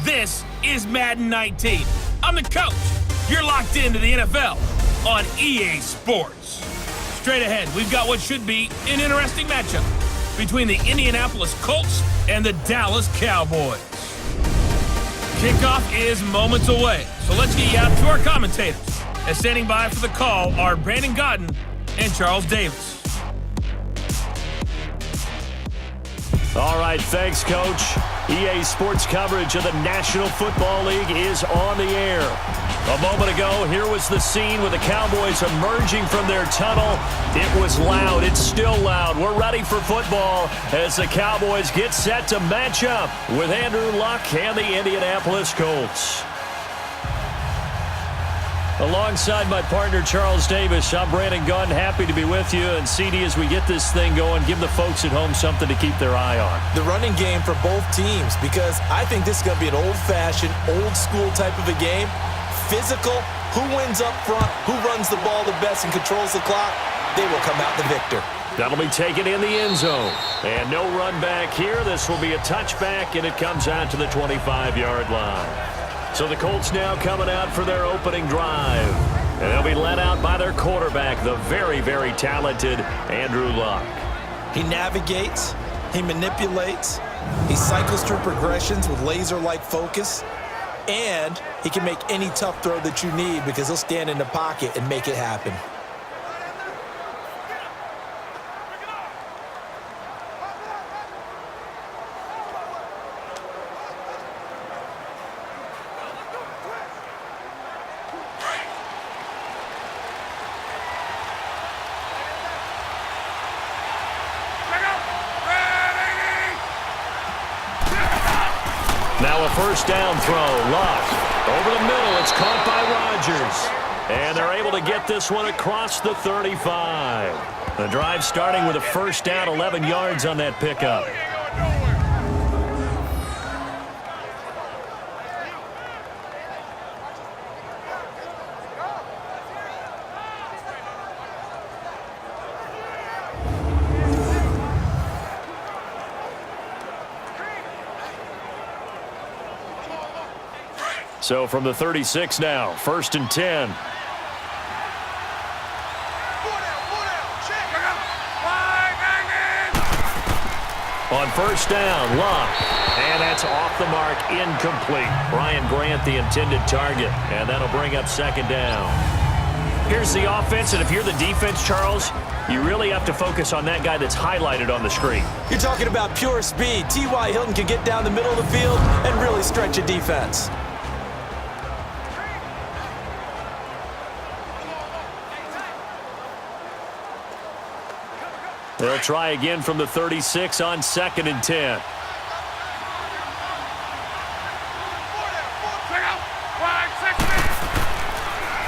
This is Madden 19. I'm the coach. You're locked into the NFL on EA Sports. Straight ahead, we've got what should be an interesting matchup between the Indianapolis Colts and the Dallas Cowboys. Kickoff is moments away, so let's get you out to our commentators. And standing by for the call are Brandon Godden and Charles Davis. All right, thanks, Coach. EA Sports coverage of the National Football League is on the air. A moment ago, here was the scene with the Cowboys emerging from their tunnel. It was loud. It's still loud. We're ready for football as the Cowboys get set to match up with Andrew Luck and the Indianapolis Colts. Alongside my partner, Charles Davis, I'm Brandon Gunn. Happy to be with you. And CD, as we get this thing going, give the folks at home something to keep their eye on. The running game for both teams, because I think this is going to be an old-fashioned, old-school type of a game. Physical, who wins up front, who runs the ball the best and controls the clock, they will come out the victor. That'll be taken in the end zone. And no run back here. This will be a touchback, and it comes out to the 25-yard line. So the Colts now coming out for their opening drive. And they'll be led out by their quarterback, the very, very talented Andrew Luck. He navigates, he manipulates, he cycles through progressions with laser-like focus, and he can make any tough throw that you need because he'll stand in the pocket and make it happen. Now a first down throw. Luck over the middle. It's caught by Rodgers. And they're able to get this one across the 35. The drive starting with a first down, 11 yards on that pickup. So from the 36 now, 1st and 10. On first down, Luck. And that's off the mark, incomplete. Brian Grant, the intended target. And that'll bring up second down. Here's the offense, and if you're the defense, Charles, you really have to focus on that guy that's highlighted on the screen. You're talking about pure speed. T.Y. Hilton can get down the middle of the field and really stretch a defense. They'll try again from the 36 on 2nd and 10.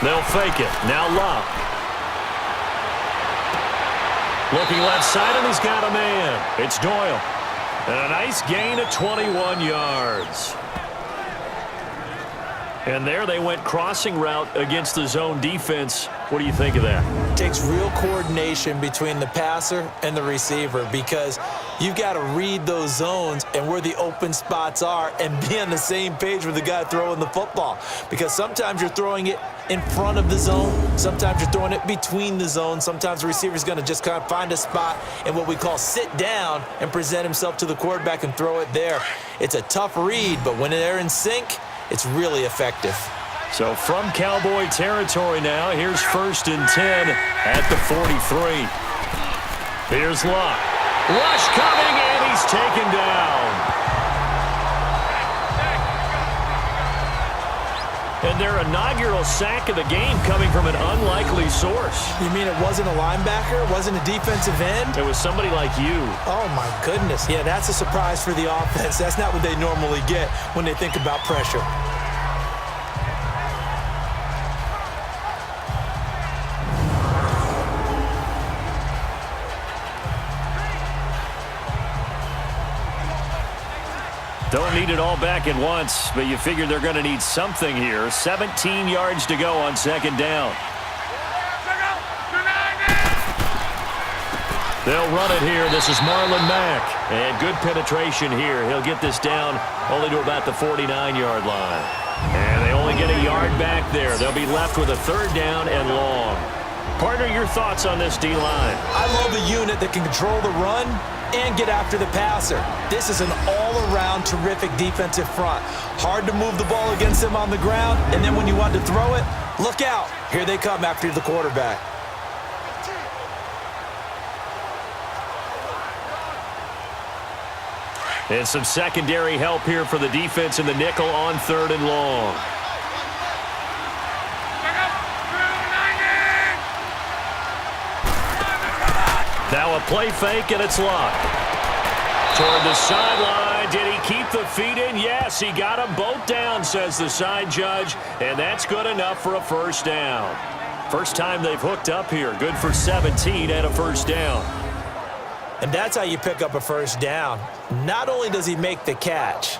They'll fake it. Now Luck. Looking left side, and he's got a man. It's Doyle. And a nice gain of 21 yards. And there they went crossing route against the zone defense. What do you think of that? It takes real coordination between the passer and the receiver because you've got to read those zones and where the open spots are and be on the same page with the guy throwing the football. Because sometimes you're throwing it in front of the zone. Sometimes you're throwing it between the zones. Sometimes the receiver's going to just kind of find a spot and what we call sit down and present himself to the quarterback and throw it there. It's a tough read, but when they're in sync, it's really effective. So from Cowboy territory now, here's 1st and 10 at the 43. Here's Luck. Rush coming, and he's taken down. And their inaugural sack of the game coming from an unlikely source. You mean it wasn't a linebacker? It wasn't a defensive end? It was somebody like you. Oh, my goodness. Yeah, that's a surprise for the offense. That's not what they normally get when they think about pressure. Don't need it all back at once, but you figure they're going to need something here. 17 yards to go on 2nd down. They'll run it here. This is Marlon Mack. And good penetration here. He'll get this down only to about the 49-yard line. And they only get a yard back there. They'll be left with a third down and long. Partner, your thoughts on this D-line? I love a unit that can control the run and get after the passer. This is an all-around terrific defensive front. Hard to move the ball against them on the ground, and then when you want to throw it, look out. Here they come after the quarterback. And some secondary help here for the defense in the nickel on third and long. Now a play fake, and it's locked. Toward the sideline. Did he keep the feet in? Yes, he got them both down, says the side judge. And that's good enough for a first down. First time they've hooked up here. Good for 17 and a first down. And that's how you pick up a first down. Not only does he make the catch,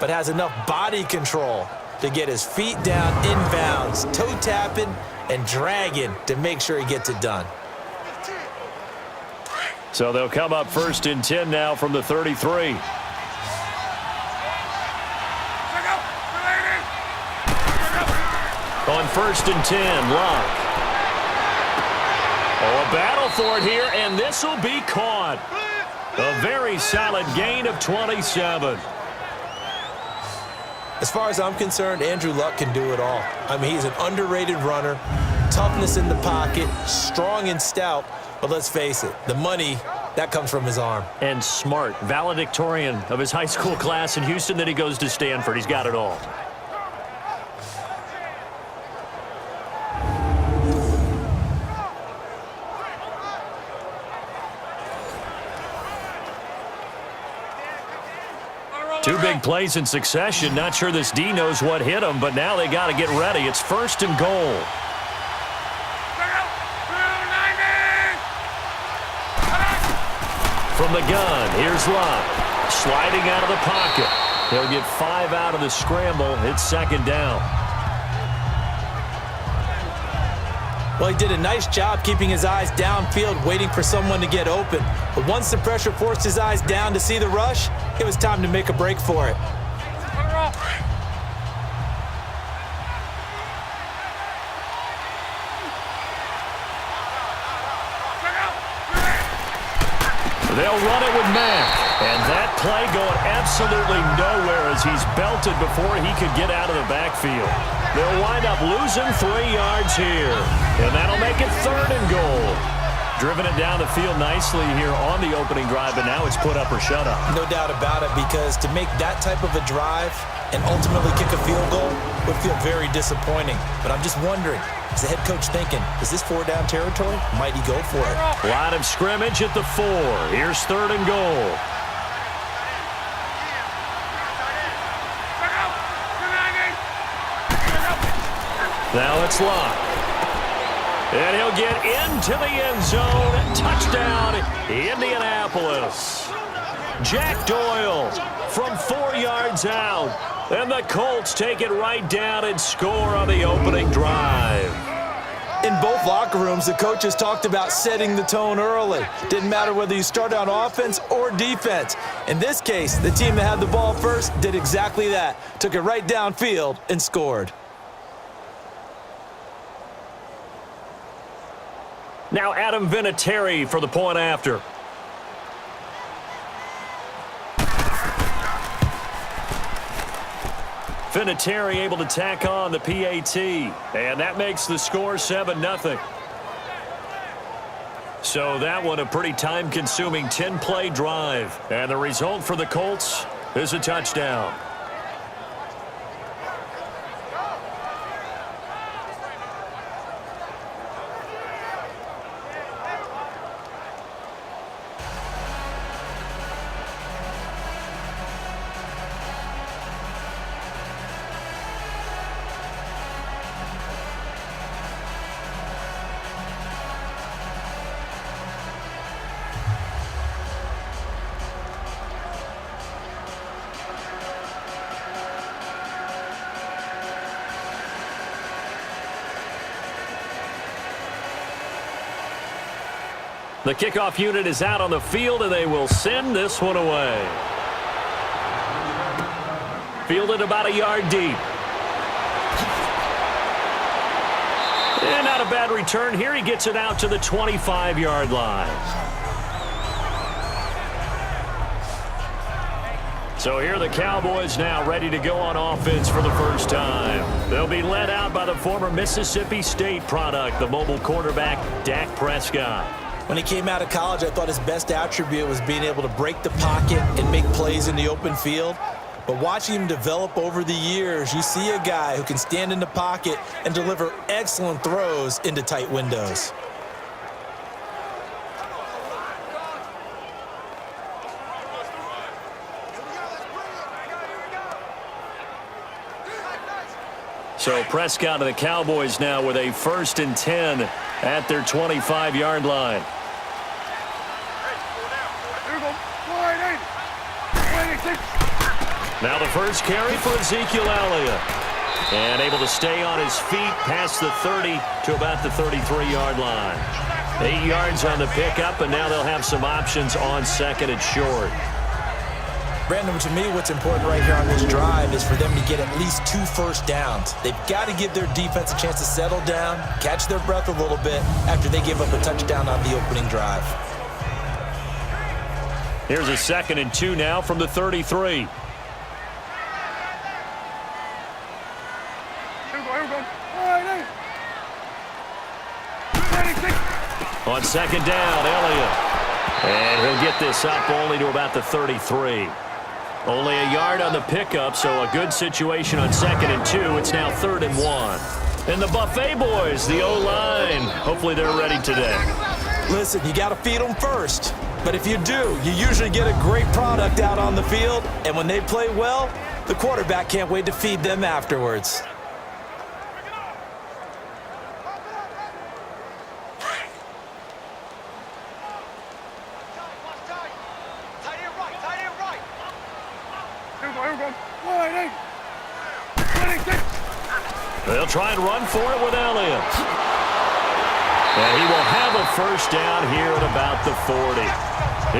but has enough body control to get his feet down inbounds, toe tapping and dragging to make sure he gets it done. So they'll come up first and 10 now from the 33. On first and 10, Locke. Oh, a battle for it here, and this will be caught. A very solid gain of 27. As far as I'm concerned, Andrew Luck can do it all. I mean, he's an underrated runner, toughness in the pocket, strong and stout. But let's face it, the money, that comes from his arm. And smart, valedictorian of his high school class in Houston. Then he goes to Stanford. He's got it all. Two big plays in succession. Not sure this D knows what hit him, but now they got to get ready. It's first and goal. From the gun, here's Locke. Sliding out of the pocket. He'll get 5 out of the scramble. It's second down. Well, he did a nice job keeping his eyes downfield, waiting for someone to get open. But once the pressure forced his eyes down to see the rush, it was time to make a break for it. They'll run it with Mack. And that play going absolutely nowhere as he's belted before he could get out of the backfield. They'll wind up losing 3 yards here. And that'll make it third and goal. Driven it down the field nicely here on the opening drive, but now it's put up or shut up. No doubt about it, because to make that type of a drive and ultimately kick a field goal would feel very disappointing. But I'm just wondering, is the head coach thinking, is this 4-down territory? Might he go for it? Line of scrimmage at the 4. Here's third and goal. Now it's Locke. And he'll get into the end zone. Touchdown, Indianapolis. Jack Doyle from 4 yards out. And the Colts take it right down and score on the opening drive. In both locker rooms, the coaches talked about setting the tone early. Didn't matter whether you start on offense or defense. In this case, the team that had the ball first did exactly that. Took it right downfield and scored. Now Adam Vinatieri for the point after. Vinatieri able to tack on the PAT. And that makes the score 7-0. So that one a pretty time-consuming 10-play drive. And the result for the Colts is a touchdown. The kickoff unit is out on the field, and they will send this one away. Fielded about a yard deep. And not a bad return here. He gets it out to the 25-yard line. So here are the Cowboys now ready to go on offense for the first time. They'll be led out by the former Mississippi State product, the mobile quarterback, Dak Prescott. When he came out of college, I thought his best attribute was being able to break the pocket and make plays in the open field. But watching him develop over the years, you see a guy who can stand in the pocket and deliver excellent throws into tight windows. So Prescott and the Cowboys now with a 1st and 10 at their 25-yard line. Now the first carry for Ezekiel Elliott. And able to stay on his feet past the 30 to about the 33-yard line. 8 yards on the pickup, and now they'll have some options on 2nd and short. Brandon, to me, what's important right here on this drive is for them to get at least 2 first downs. They've got to give their defense a chance to settle down, catch their breath a little bit after they give up a touchdown on the opening drive. Here's a 2nd and 2 now from the 33. On 2nd down, Elliott. And he'll get this up only to about the 33. Only a yard on the pickup, so a good situation on 2nd and 2. It's now 3rd and 1. And the Buffet boys, the O-line, hopefully they're ready today. Listen, you got to feed them first. But if you do, you usually get a great product out on the field. And when they play well, the quarterback can't wait to feed them afterwards. They'll try and run for it with Elliott. And he will have a first down here at about the 40.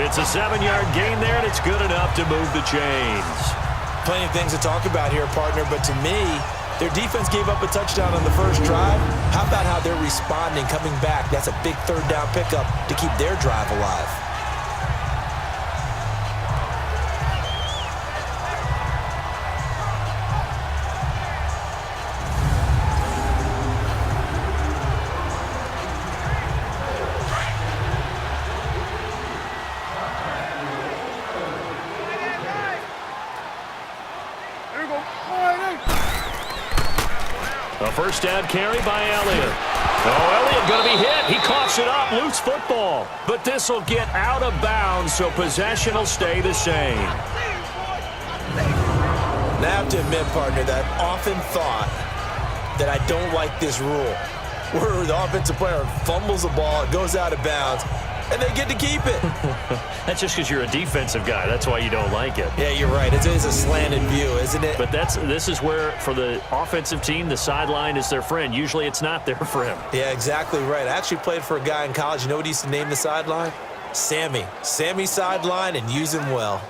It's a 7-yard gain there, and it's good enough to move the chains. Plenty of things to talk about here, partner, but to me, their defense gave up a touchdown on the first drive. How about how they're responding, coming back? That's a big 3rd down pickup to keep their drive alive. A first down carry by Elliott. Oh, Elliott going to be hit. He coughs it up. Loose football. But this will get out of bounds, so possession will stay the same. Now, I have to admit, partner, that I've often thought that I don't like this rule, where the offensive player fumbles the ball, it goes out of bounds, and they get to keep it. That's just because you're a defensive guy. That's why you don't like it. Yeah, you're right. It is a slanted view, isn't it? But this is where, for the offensive team, the sideline is their friend. Usually it's not their friend. Yeah, exactly right. I actually played for a guy in college. You know what he used to name the sideline? Sammy. Sammy sideline, and use him well.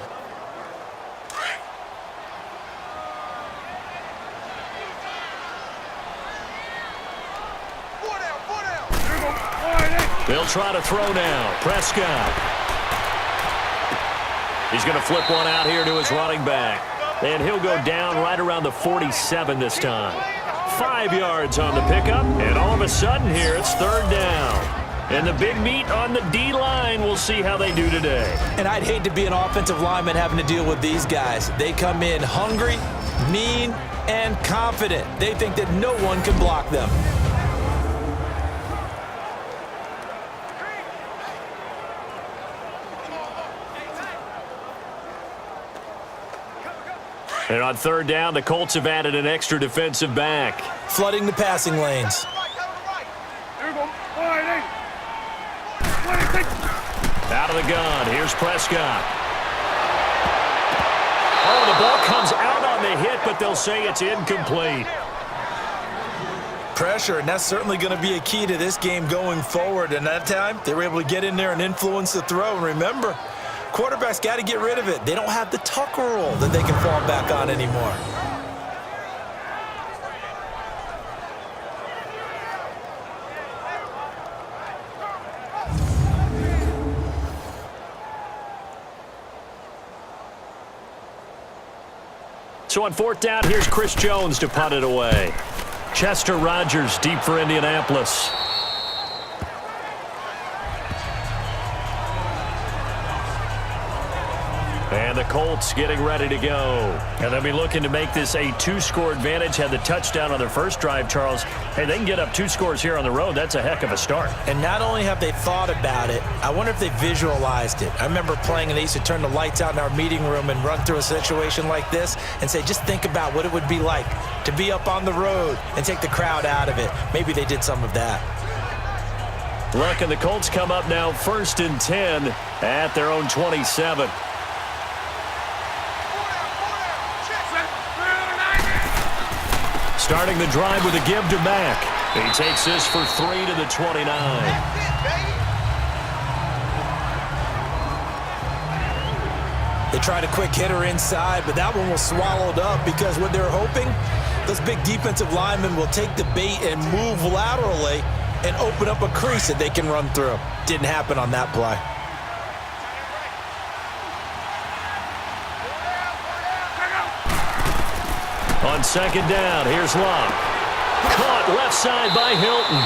They'll try to throw now. Prescott. He's going to flip one out here to his running back. And he'll go down right around the 47 this time. 5 yards on the pickup. And all of a sudden here, it's 3rd down. And the big meat on the D-line, we'll see how they do today. And I'd hate to be an offensive lineman having to deal with these guys. They come in hungry, mean, and confident. They think that no one can block them. And on 3rd down, the Colts have added an extra defensive back. Flooding the passing lanes. Out of the gun, here's Prescott. Oh, the ball comes out on the hit, but they'll say it's incomplete. pressure, and that's certainly going to be a key to this game going forward. And that time, they were able to get in there and influence the throw. And remember, quarterbacks got to get rid of it. They don't have the Tucker rule that they can fall back on anymore. So on fourth down, here's Chris Jones to punt it away. Chester Rogers deep for Indianapolis. And the Colts getting ready to go. And they'll be looking to make this a two-score advantage. Had the touchdown on their first drive, Charles. Hey, they can get up 2 scores here on the road. That's a heck of a start. And not only have they thought about it, I wonder if they visualized it. I remember playing, and they used to turn the lights out in our meeting room and run through a situation like this and say, just think about what it would be like to be up on the road and take the crowd out of it. Maybe they did some of that. Look, and the Colts come up now 1st and 10 at their own 27. Starting the drive with a give to Mack. He takes this for 3 to the 29. They tried a quick hitter inside, but that one was swallowed up because what they're hoping, those big defensive linemen will take the bait and move laterally and open up a crease that they can run through. Didn't happen on that play. On second down, here's Luck. Caught left side by Hilton.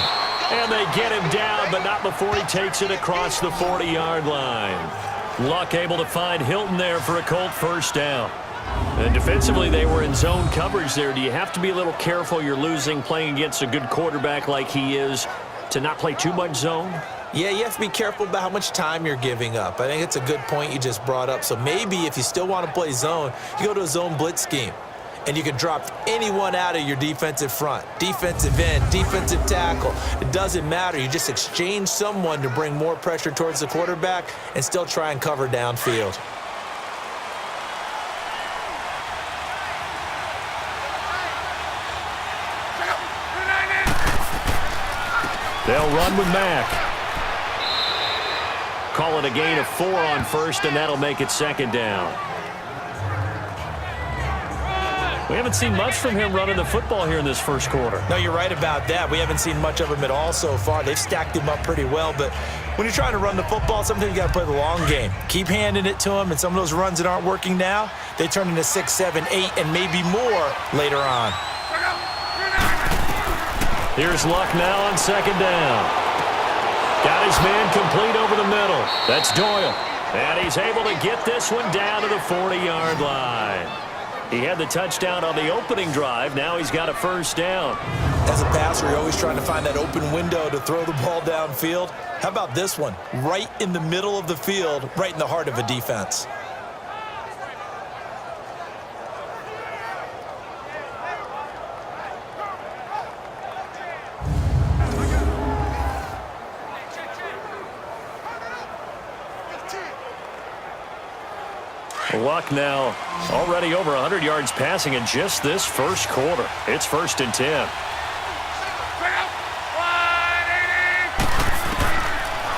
And they get him down, but not before he takes it across the 40-yard line. Luck able to find Hilton there for a Colt first down. And defensively, they were in zone coverage there. Do you have to be a little careful you're losing playing against a good quarterback like he is to not play too much zone? Yeah, you have to be careful about how much time you're giving up. I think it's a good point you just brought up. So maybe if you still want to play zone, you go to a zone blitz scheme. And you can drop anyone out of your defensive front, defensive end, defensive tackle. It doesn't matter. You just exchange someone to bring more pressure towards the quarterback and still try and cover downfield. They'll run with Mack. Call it a gain of 4 on first, and that'll make it second down. We haven't seen much from him running the football here in this first quarter. No, you're right about that. We haven't seen much of him at all so far. They've stacked him up pretty well, but when you're trying to run the football, sometimes you got to play the long game. Keep handing it to him, and some of those runs that aren't working now, they turn into 6, 7, 8, and maybe more later on. Here's Luck now on second down. Got his man complete over the middle. That's Doyle. And he's able to get this one down to the 40-yard line. He had the touchdown on the opening drive. Now he's got a first down. As a passer, you're always trying to find that open window to throw the ball downfield. How about this one? Right in the middle of the field, right in the heart of a defense. Luck now already over 100 yards passing in just this first quarter. It's 1st and 10.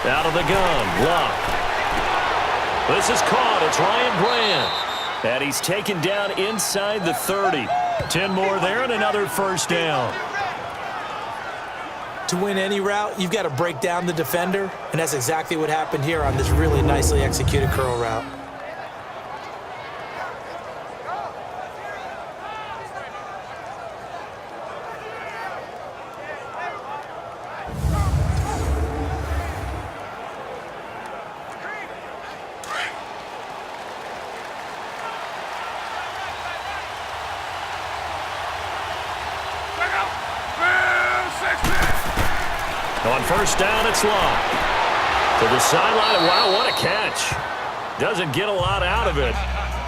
Out of the gun, Luck. This is caught. It's Ryan Brand. And he's taken down inside the 30. 10 more there and another first down. To win any route, you've got to break down the defender, and that's exactly what happened here on this really nicely executed curl route. On first down, it's Luck. To the sideline. Wow, what a catch. Doesn't get a lot out of it,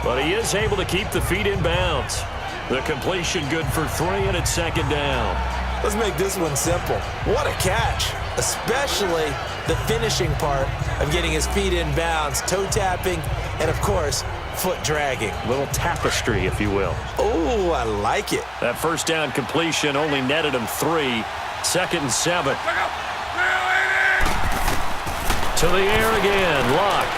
but he is able to keep the feet in bounds. The completion good for 3, and it's second down. Let's make this one simple. What a catch, especially the finishing part of getting his feet in bounds, toe tapping, and, of course, foot dragging. Little tapestry, if you will. Oh, I like it. That first down completion only netted him 3. 2nd and 7. To the air again, Luck.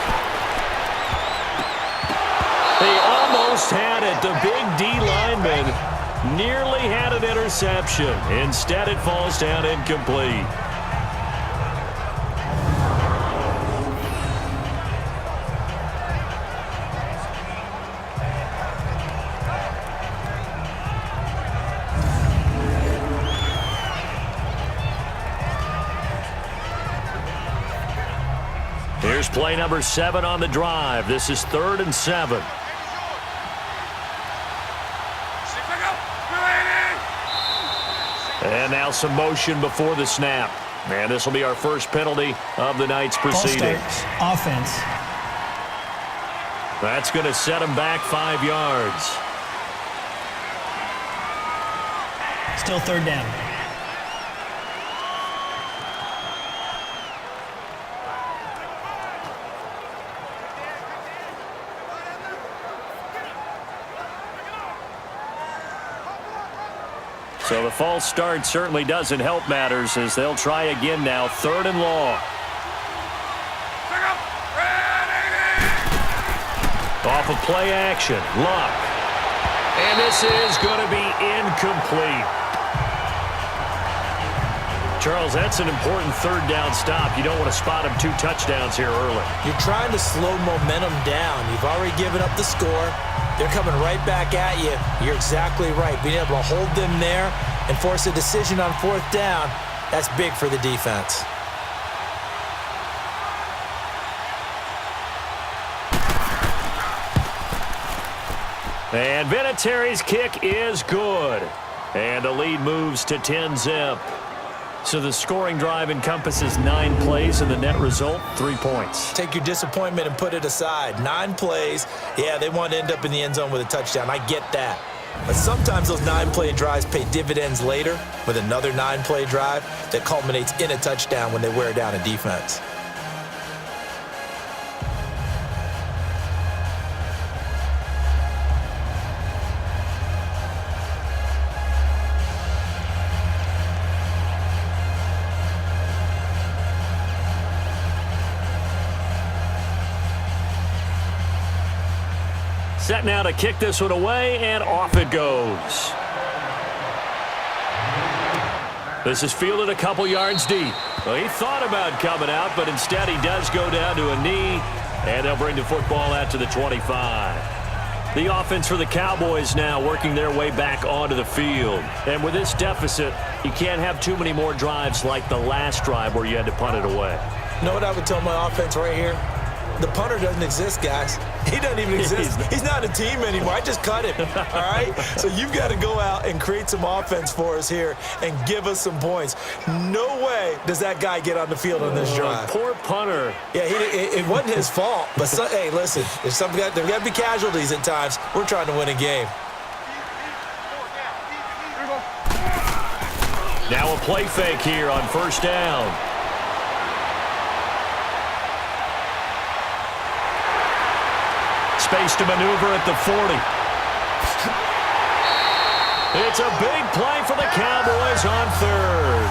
He almost had it. The big D lineman nearly had an interception. Instead, it falls down incomplete. Here's play number 7 on the drive. This is 3rd and 7. And now some motion before the snap. And this will be our first penalty of the night's proceedings. Offense. That's going to set him back 5 yards. Still 3rd down. So the false start certainly doesn't help matters as they'll try again now. 3rd and long. Off of play action. Luck. And this is going to be incomplete. Charles, that's an important 3rd down stop. You don't want to spot him 2 touchdowns here early. You're trying to slow momentum down. You've already given up the score. They're coming right back at you. You're exactly right. Being able to hold them there and force a decision on 4th down, that's big for the defense. And Vinatieri's kick is good. And the lead moves to 10-zip. So the scoring drive encompasses 9 plays, and the net result, 3 points. Take your disappointment and put it aside. 9 plays. Yeah, they want to end up in the end zone with a touchdown. I get that. But sometimes those 9-play drives pay dividends later with another 9-play drive that culminates in a touchdown when they wear down a defense. Set now to kick this one away, and off it goes. This is fielded a couple yards deep. Well, he thought about coming out, but instead he does go down to a knee, and they'll bring the football out to the 25. The offense for the Cowboys now working their way back onto the field. And with this deficit, you can't have too many more drives like the last drive where you had to punt it away. You know what I would tell my offense right here? The punter doesn't exist, guys. He doesn't even exist. He's not a team anymore. I just cut him, all right? So you've got to go out and create some offense for us here and give us some points. No way does that guy get on the field on this drive. Poor punter. Yeah, it wasn't his fault. But, hey, listen, there's got to be casualties at times. We're trying to win a game. Now a play fake here on 1st down. Space to maneuver at the 40. It's a big play for the Cowboys on 3rd.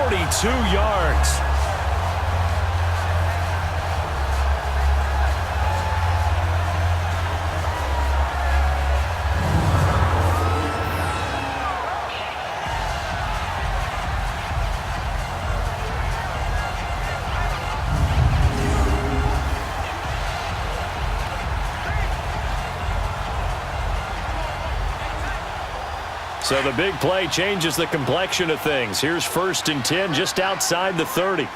42 yards. So the big play changes the complexion of things. Here's 1st and 10 just outside the 30.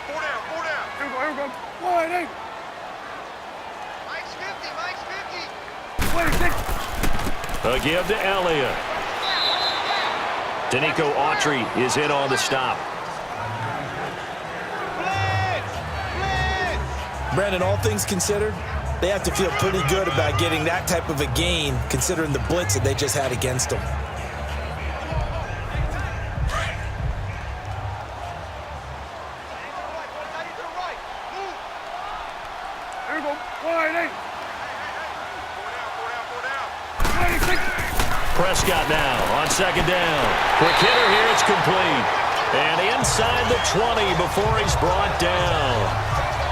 Four down. Here we go. Wide eight. Mike's 50. 26. A give to Elliott. Danico Autry is in on the stop. Brandon, all things considered, they have to feel pretty good about getting that type of a gain considering the blitz that they just had against them. Here we go. Wide eight. Prescott now on second down. Quick hitter here, it's complete. And inside the 20 before he's brought down.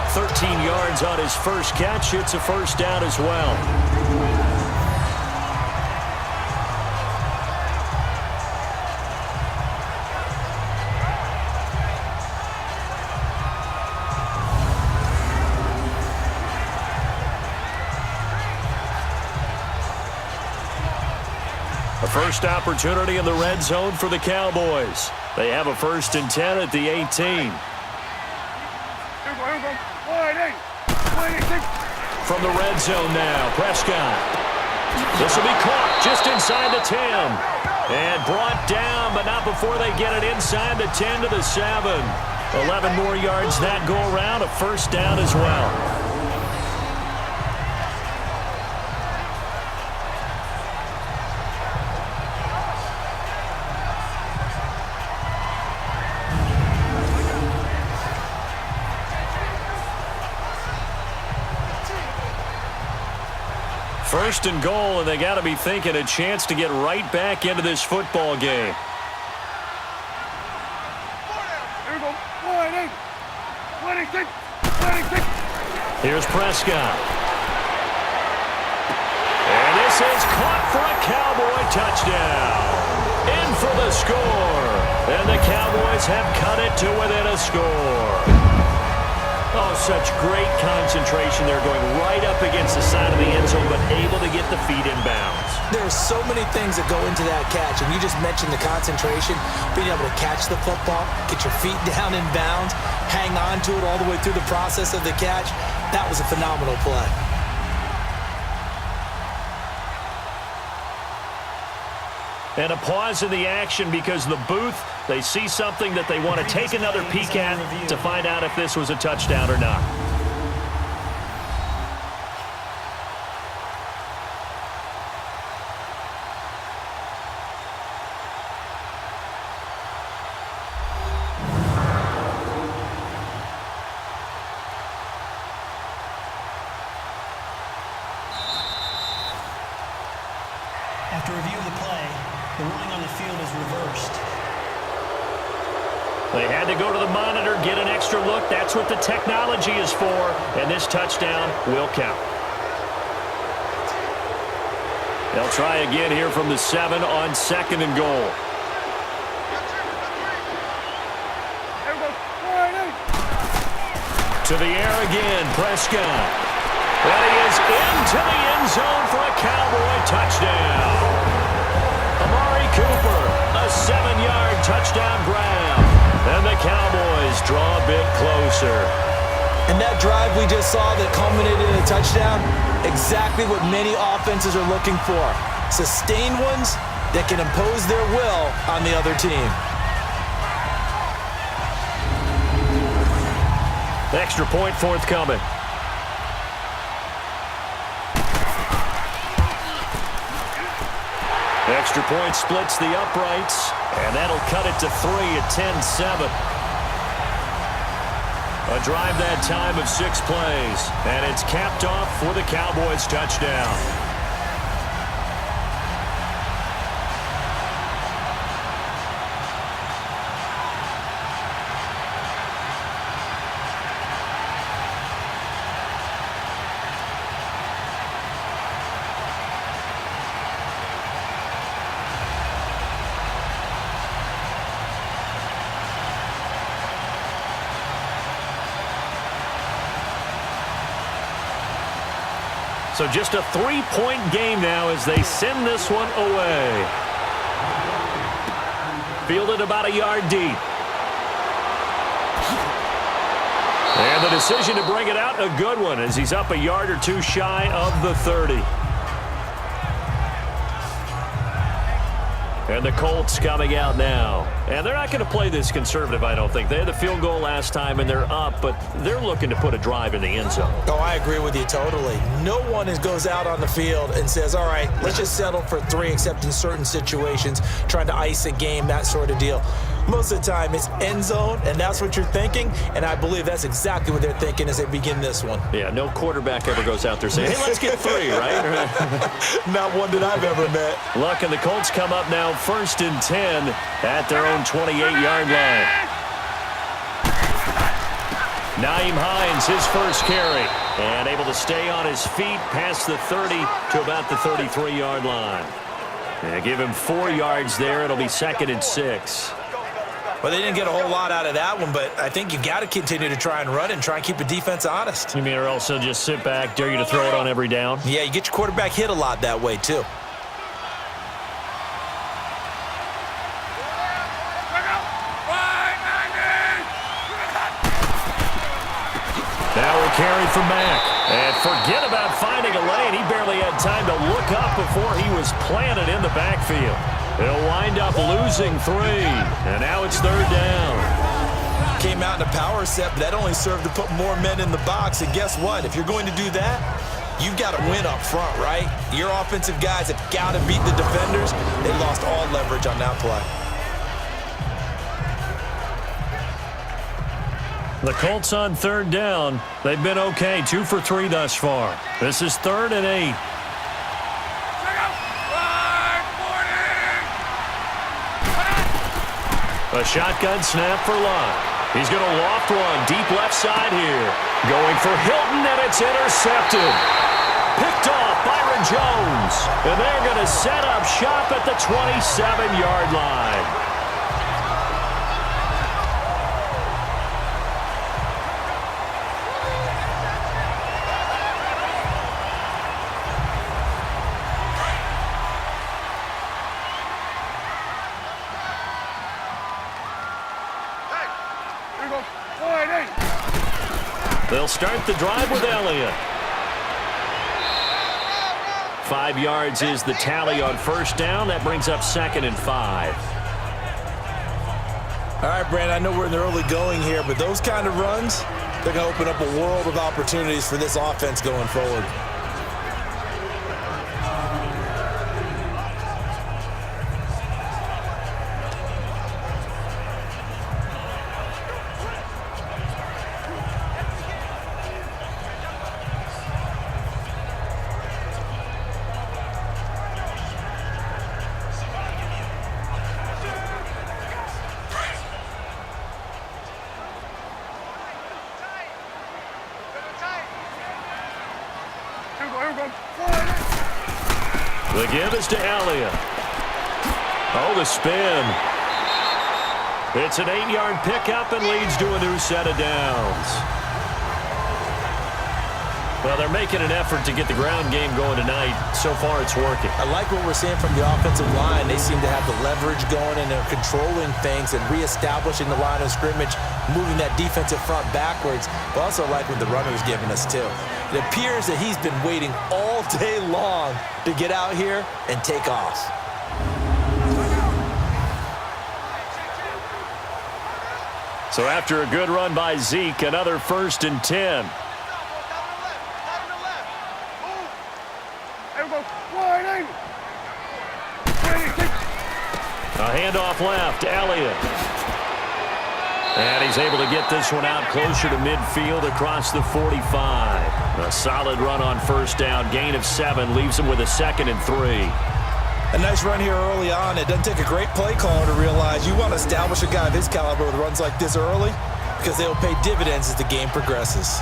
13 yards on his first catch. It's a first down as well. A first opportunity in the red zone for the Cowboys. They have a 1st and 10 at the 18. From the red zone now, Prescott. This will be caught just inside the 10. And brought down, but not before they get it inside the 10 to the 7. 11 more yards that go around, a first down as well. First and goal, and they got to be thinking a chance to get right back into this football game. Here's Prescott. And this is caught for a Cowboy touchdown. In for the score. And the Cowboys have cut it to within a score. Oh, such great concentration. They're going right up against the side of the end zone, but able to get the feet in bounds. There are so many things that go into that catch, and you just mentioned the concentration, being able to catch the football, get your feet down in bounds, hang on to it all the way through the process of the catch. That was a phenomenal play. And a pause in the action because the booth, they see something that they want to take another peek at to find out if this was a touchdown or not. After review of the play, the ruling on the field is reversed. They had to go to the monitor, get an extra look. That's what the technology is for, and this touchdown will count. They'll try again here from the 7 on 2nd and goal. To the air again, Prescott. And he is into the end zone for a Cowboy touchdown. Amari Cooper, a 7-yard touchdown grab. And the Cowboys draw a bit closer. And that drive we just saw that culminated in a touchdown, exactly what many offenses are looking for. Sustained ones that can impose their will on the other team. Extra point forthcoming. Extra point splits the uprights, and that'll cut it to 3 at 10-7. A drive that time of 6 plays, and it's capped off for the Cowboys touchdown. So just a 3-point game now as they send this one away. Fielded about a yard deep. And the decision to bring it out, a good one, as he's up a yard or two shy of the 30. And the Colts coming out now. And they're not going to play this conservative, I don't think. They had the field goal last time, and they're up, but they're looking to put a drive in the end zone. Oh, I agree with you totally. No one goes out on the field and says, all right, let's just settle for 3, except in certain situations, trying to ice a game, that sort of deal. most of the time it's end zone, and that's what you're thinking, and I believe that's exactly what they're thinking as they begin this one. Yeah, no quarterback ever goes out there saying, hey, let's get 3, right? Not one that I've ever met. Luck, and the Colts come up now 1st and 10 at their own 28-yard line. Nyheim Hines, his first carry, and able to stay on his feet past the 30 to about the 33-yard line. And give him 4 yards there. It'll be 2nd and 6. Well, they didn't get a whole lot out of that one, but I think you got to continue to try and run and try and keep the defense honest. You mean or also just sit back, dare you to throw it on every down? Yeah, you get your quarterback hit a lot that way, too. Now we'll carry from Mack. And forget about finding a lane. He barely had time to look up before he was planted in the backfield. He'll wind up losing 3. And now it's 3rd down. Came out in a power set, but that only served to put more men in the box. And guess what? If you're going to do that, you've got to win up front, right? Your offensive guys have got to beat the defenders. They lost all leverage on that play. The Colts on 3rd down. They've been okay. 2 for 3 thus far. This is 3rd and 8. A shotgun snap for Luck. He's going to loft one deep left side here. Going for Hilton, and it's intercepted. Picked off Byron Jones. And they're going to set up shop at the 27-yard line. They'll start the drive with Elliott. 5 yards is the tally on 1st down. That brings up 2nd and 5. All right, Brandon, I know we're in the early going here, but those kind of runs, they're going to open up a world of opportunities for this offense going forward. The give is to Elliott. Oh, the spin. It's an 8-yard pickup and leads to a new set of downs. Well, they're making an effort to get the ground game going tonight. So far, it's working. I like what we're seeing from the offensive line. They seem to have the leverage going, and they're controlling things and reestablishing the line of scrimmage, moving that defensive front backwards. But also like what the runner's giving us, too. It appears that he's been waiting all day long to get out here and take off. So after a good run by Zeke, another 1st and 10. A handoff left, Elliott. And he's able to get this one out closer to midfield across the 45. A solid run on 1st down. Gain of 7 leaves him with a 2nd and 3. A nice run here early on. It doesn't take a great play caller to realize you want to establish a guy of his caliber with runs like this early because they'll pay dividends as the game progresses.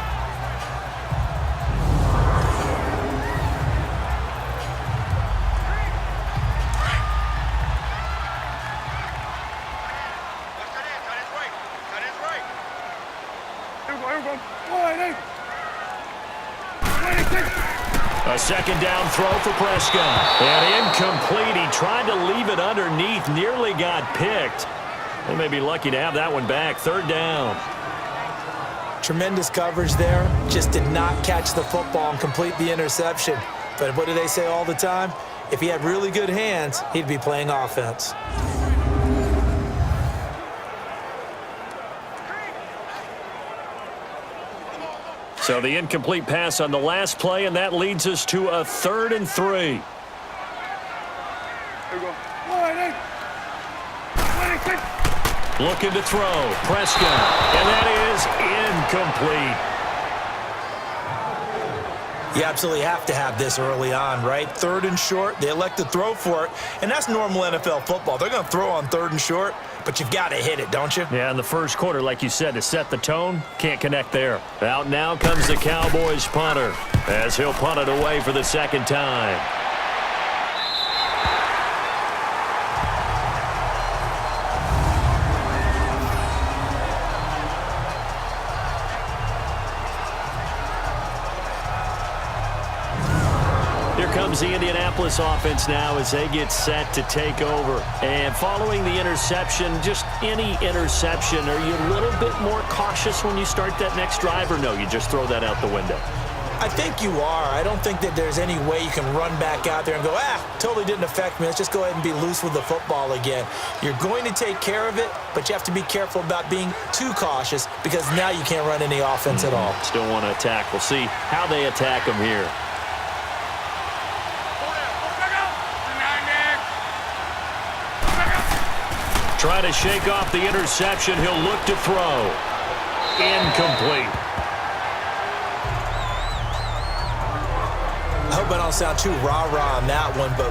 A 2nd down throw for Prescott. And incomplete. He tried to leave it underneath. Nearly got picked. They may be lucky to have that one back. 3rd down. Tremendous coverage there. Just did not catch the football and complete the interception. But what do they say all the time? If he had really good hands, he'd be playing offense. So the incomplete pass on the last play, and that leads us to a 3rd and 3. Here we go. 1, 8. 26. Looking to throw. Prescott. And that is incomplete. You absolutely have to have this early on, right? 3rd and short, they elect to throw for it, and that's normal NFL football. They're going to throw on 3rd and short, but you've got to hit it, don't you? Yeah, in the first quarter, like you said, to set the tone, can't connect there. Out now comes the Cowboys punter, as he'll punt it away for the second time. Comes the Indianapolis offense now as they get set to take over. And following the interception, just any interception, are you a little bit more cautious when you start that next drive, or no, you just throw that out the window? I think you are. I don't think that there's any way you can run back out there and go, totally didn't affect me. Let's just go ahead and be loose with the football again. You're going to take care of it, but you have to be careful about being too cautious because now you can't run any offense at all. Still want to attack. We'll see how they attack them here. Trying to shake off the interception. He'll look to throw. Incomplete. I hope I don't sound too rah-rah on that one, but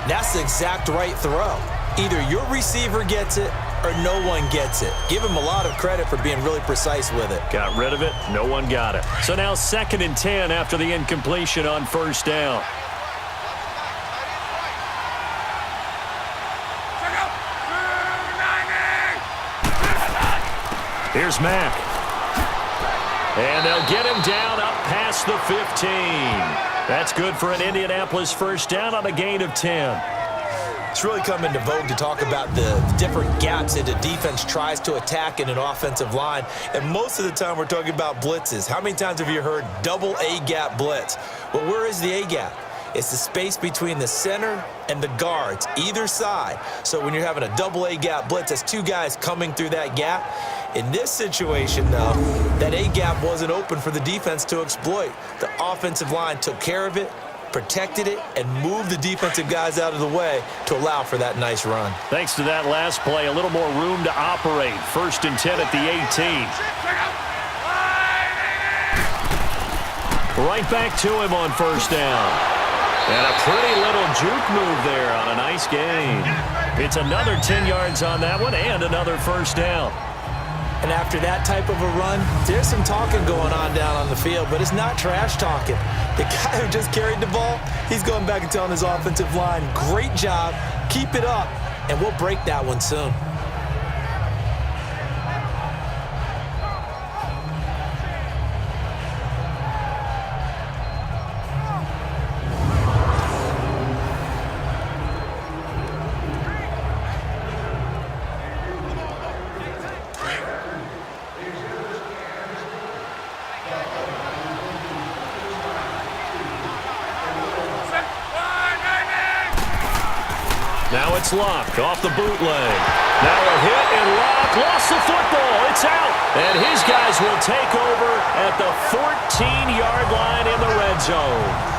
that's the exact right throw. Either your receiver gets it or no one gets it. Give him a lot of credit for being really precise with it. Got rid of it. No one got it. So now 2nd and 10 after the incompletion on 1st down. Here's Mack. And they'll get him down up past the 15. That's good for an Indianapolis 1st down on a gain of 10. It's really come into vogue to talk about the different gaps that a defense tries to attack in an offensive line. And most of the time we're talking about blitzes. How many times have you heard double A-gap blitz? Well, where is the A-gap? It's the space between the center and the guards, either side. So when you're having a double A-gap blitz, that's 2 guys coming through that gap. In this situation, though, that A-gap wasn't open for the defense to exploit. The offensive line took care of it, protected it, and moved the defensive guys out of the way to allow for that nice run. Thanks to that last play, a little more room to operate. 1st and 10 at the 18. Right back to him on 1st down. And a pretty little juke move there on a nice gain. It's another 10 yards on that one and another 1st down. And after that type of a run, there's some talking going on down on the field, but it's not trash talking. The guy who just carried the ball, he's going back and telling his offensive line, great job, keep it up, and we'll break that one soon. Now it's Locke off the bootleg. Now a hit and Locke lost the football. It's out. And his guys will take over at the 14-yard line in the red zone.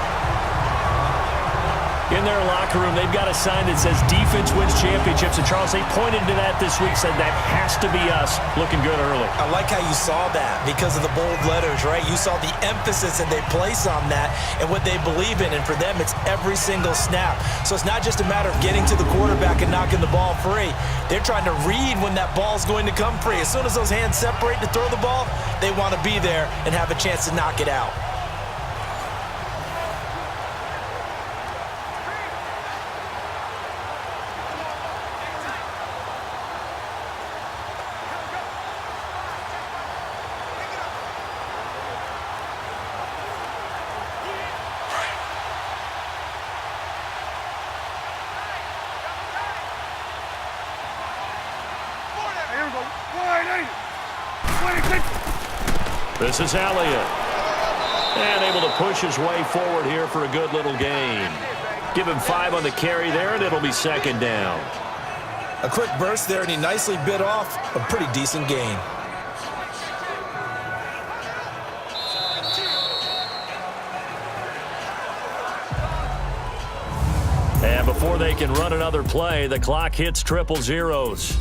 In their locker room, they've got a sign that says defense wins championships. And Charles, they pointed to that this week, said that has to be us. Looking good early. I like how you saw that because of the bold letters, right? You saw the emphasis that they place on that and what they believe in. And for them, it's every single snap. So it's not just a matter of getting to the quarterback and knocking the ball free. They're trying to read when that ball's going to come free. As soon as those hands separate to throw the ball, they want to be there and have a chance to knock it out. This is Elliott. And able to push his way forward here for a good little gain. Give him 5 on the carry there, and it'll be 2nd down. A quick burst there, and he nicely bit off a pretty decent gain. And before they can run another play, the clock hits triple zeros.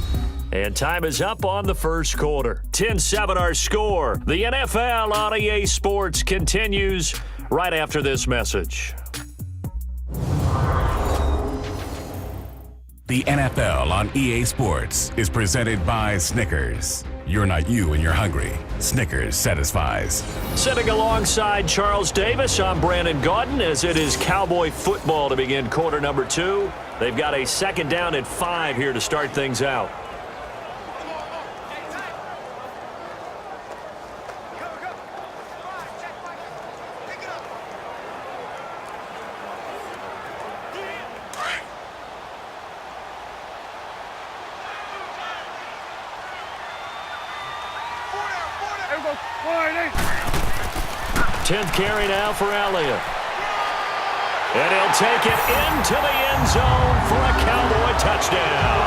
And time is up on the first quarter. 10-7 our score. The NFL on EA Sports continues right after this message. The NFL on EA Sports is presented by Snickers. You're not you and you're hungry. Snickers satisfies. Sitting alongside Charles Davis, I'm Brandon Gaudin as it is Cowboy football to begin quarter number 2. They've got a second down and 5 here to start things out. Tenth carry now for Elliott. And he'll take it into the end zone for a Cowboy touchdown.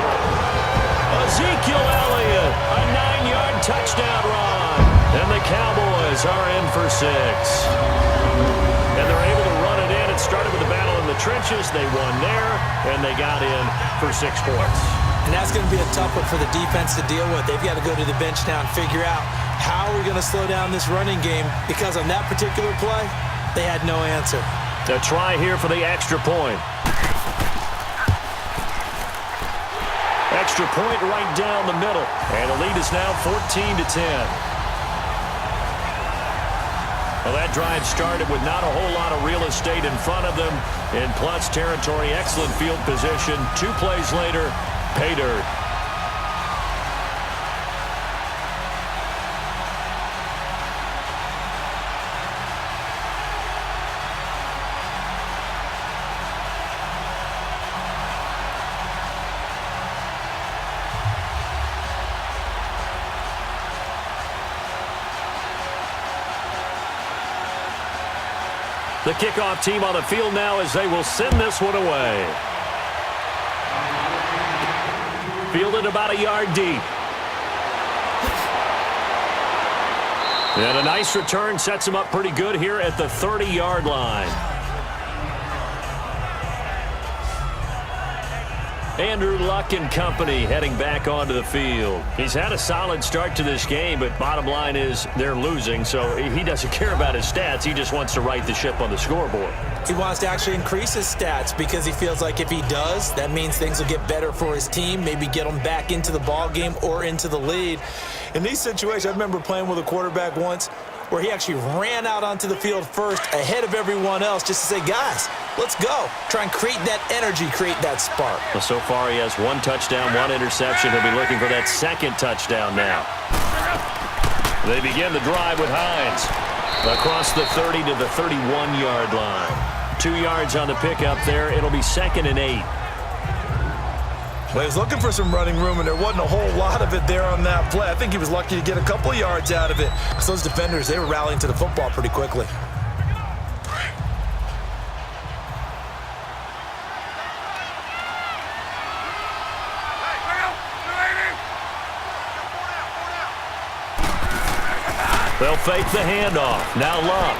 Ezekiel Elliott, a 9-yard touchdown run. And the Cowboys are in for 6. And they're able to run it in. It started with a battle in the trenches. They won there, and they got in for 6 points. And that's going to be a tough one for the defense to deal with. They've got to go to the bench now and figure out how we're going to slow down this running game, because on that particular play, they had no answer. A try here for the extra point. Extra point right down the middle. And the lead is now 14-10. Well, that drive started with not a whole lot of real estate in front of them. In plus territory, excellent field position. 2 plays later, pay dirt. The kickoff team on the field now as they will send this one away. Fielded about a yard deep. And a nice return sets him up pretty good here at the 30-yard line. Andrew Luck and company heading back onto the field. He's had a solid start to this game, but bottom line is they're losing, so he doesn't care about his stats. He just wants to right the ship on the scoreboard. He wants to actually increase his stats because he feels like if he does, that means things will get better for his team, maybe get them back into the ball game or into the lead. In these situations, I remember playing with a quarterback once where he actually ran out onto the field first ahead of everyone else just to say, guys, let's go. Try and create that energy, create that spark. Well, so far he has 1 touchdown, 1 interception. He'll be looking for that second touchdown now. They begin the drive with Hines. Across the 30 to the 31-yard line. 2 yards on the pickup there. It'll be 2nd and 8. Well, he was looking for some running room, and there wasn't a whole lot of it there on that play. I think he was lucky to get a couple of yards out of it, because those defenders, they were rallying to the football pretty quickly. They'll fake the handoff. Now Luck.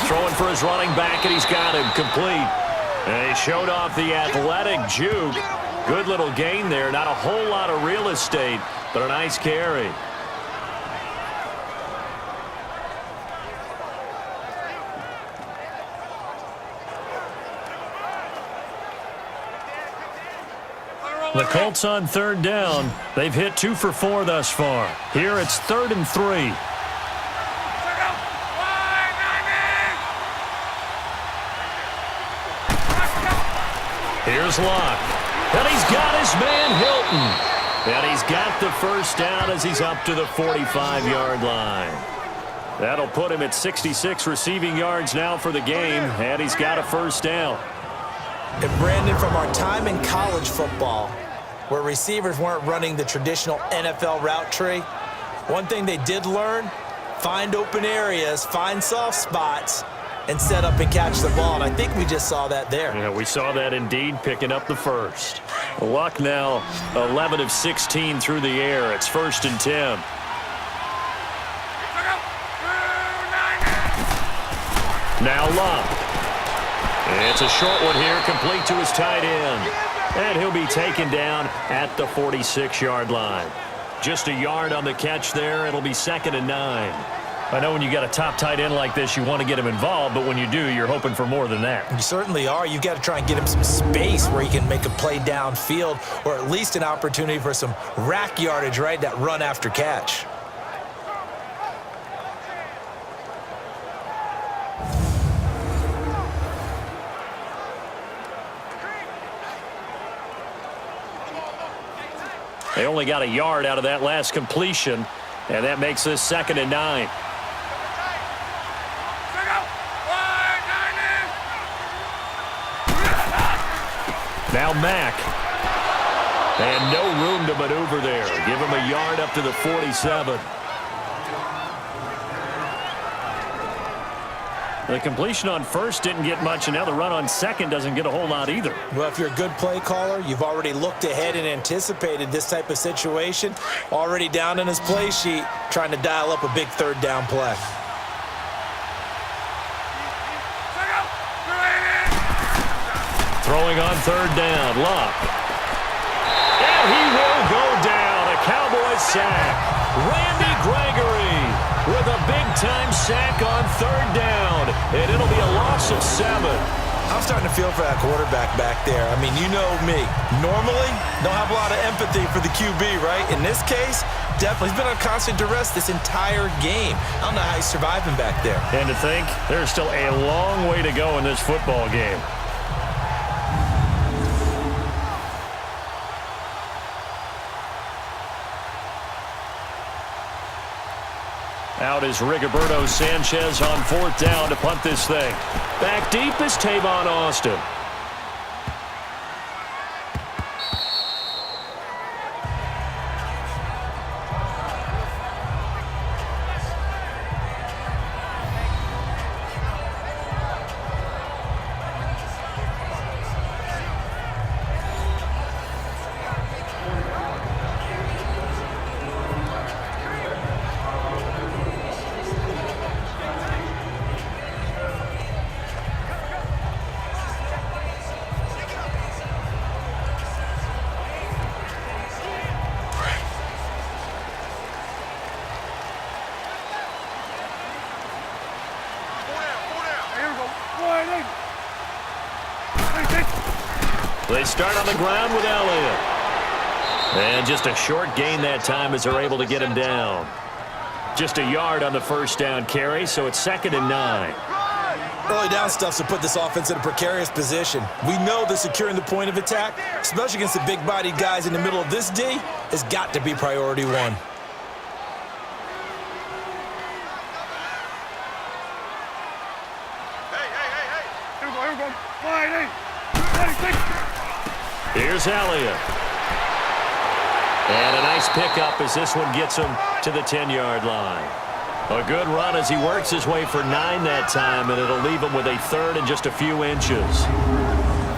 Throwing for his running back, and he's got him complete. And he showed off the athletic juke. Good little gain there. Not a whole lot of real estate, but a nice carry. The Colts on 3rd down. They've hit 2 for 4 thus far. Here it's 3rd and 3. Here's Luck. And he's got his man Hilton. And he's got the first down as he's up to the 45-yard line. That'll put him at 66 receiving yards now for the game. And he's got a first down. And Brandon, from our time in college football, where receivers weren't running the traditional NFL route tree, one thing they did learn, find open areas, find soft spots, and set up and catch the ball. And I think we just saw that there. Yeah, we saw that indeed, picking up the first. Luck now 11 of 16 through the air. It's 1st and 10. Now Luck. It's a short one here, complete to his tight end. And he'll be taken down at the 46-yard line. Just a yard on the catch there. It'll be 2nd and 9. I know when you got a top tight end like this, you want to get him involved, but when you do, you're hoping for more than that. You certainly are. You've got to try and get him some space where he can make a play downfield, or at least an opportunity for some rack yardage, right? That run after catch. They only got a yard out of that last completion, and that makes this 2nd and 9. Now Mack. And no room to maneuver there. Give him a yard up to the 47. The completion on first didn't get much, and now the run on second doesn't get a whole lot either. Well, if you're a good play caller, you've already looked ahead and anticipated this type of situation. Already down in his play sheet, trying to dial up a big 3rd down play. Throwing on 3rd down, Luck. And he will go down. A Cowboys sack. Randy Gregory with a big-time sack on 3rd down. And it'll be a loss of 7. I'm starting to feel for that quarterback back there. I mean, you know me. Normally, don't have a lot of empathy for the QB, right? In this case, definitely. He's been on constant duress this entire game. I don't know how he's surviving back there. And to think, there's still a long way to go in this football game. Out is Rigoberto Sanchez on 4th down to punt this thing. Back deep is Tavon Austin. They start on the ground with Elliott. And just a short gain that time as they're able to get him down. Just a yard on the 1st down carry, so it's 2nd and 9. Early down stuff to put this offense in a precarious position. We know that securing the point of attack, especially against the big-bodied guys in the middle of this D, has got to be priority 1. Here's Elliott. And a nice pickup as this one gets him to the 10-yard line. A good run as he works his way for 9 that time, and it'll leave him with a 3rd and just a few inches.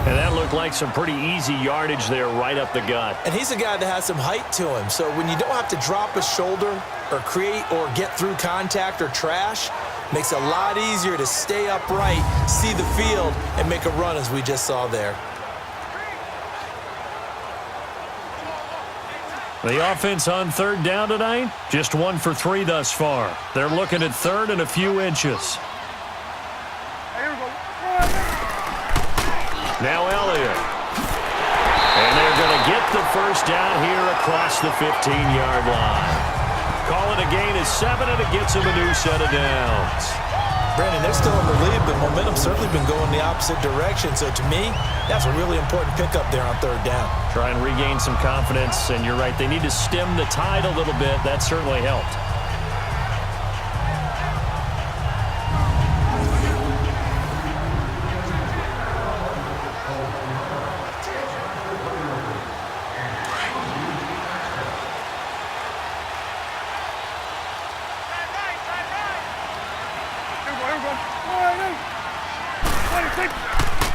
And that looked like some pretty easy yardage there right up the gut. And he's a guy that has some height to him, so when you don't have to drop a shoulder or create or get through contact or trash, makes it a lot easier to stay upright, see the field, and make a run as we just saw there. The offense on 3rd down tonight, just 1 for 3 thus far. They're looking at 3rd and a few inches. Now Elliott. And they're going to get the 1st down here across the 15-yard line. Call it a gain of 7, and it gets them a new set of downs. Brandon, they're still in the lead, but momentum's certainly been going the opposite direction. So to me, that's a really important pickup there on 3rd down. Try and regain some confidence, and you're right, they need to stem the tide a little bit. That certainly helped.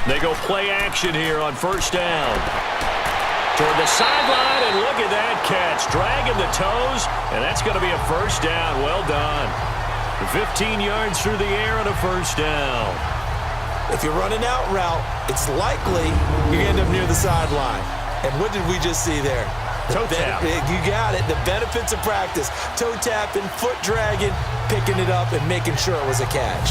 They go play action here on 1st down. Toward the sideline, and look at that catch. Dragging the toes, and that's going to be a 1st down. Well done. 15 yards through the air and a 1st down. If you're running out route, it's likely you're going to end up near the sideline. And what did we just see there? Toe tap. You got it. The benefits of practice. Toe tapping, foot dragging, picking it up, and making sure it was a catch.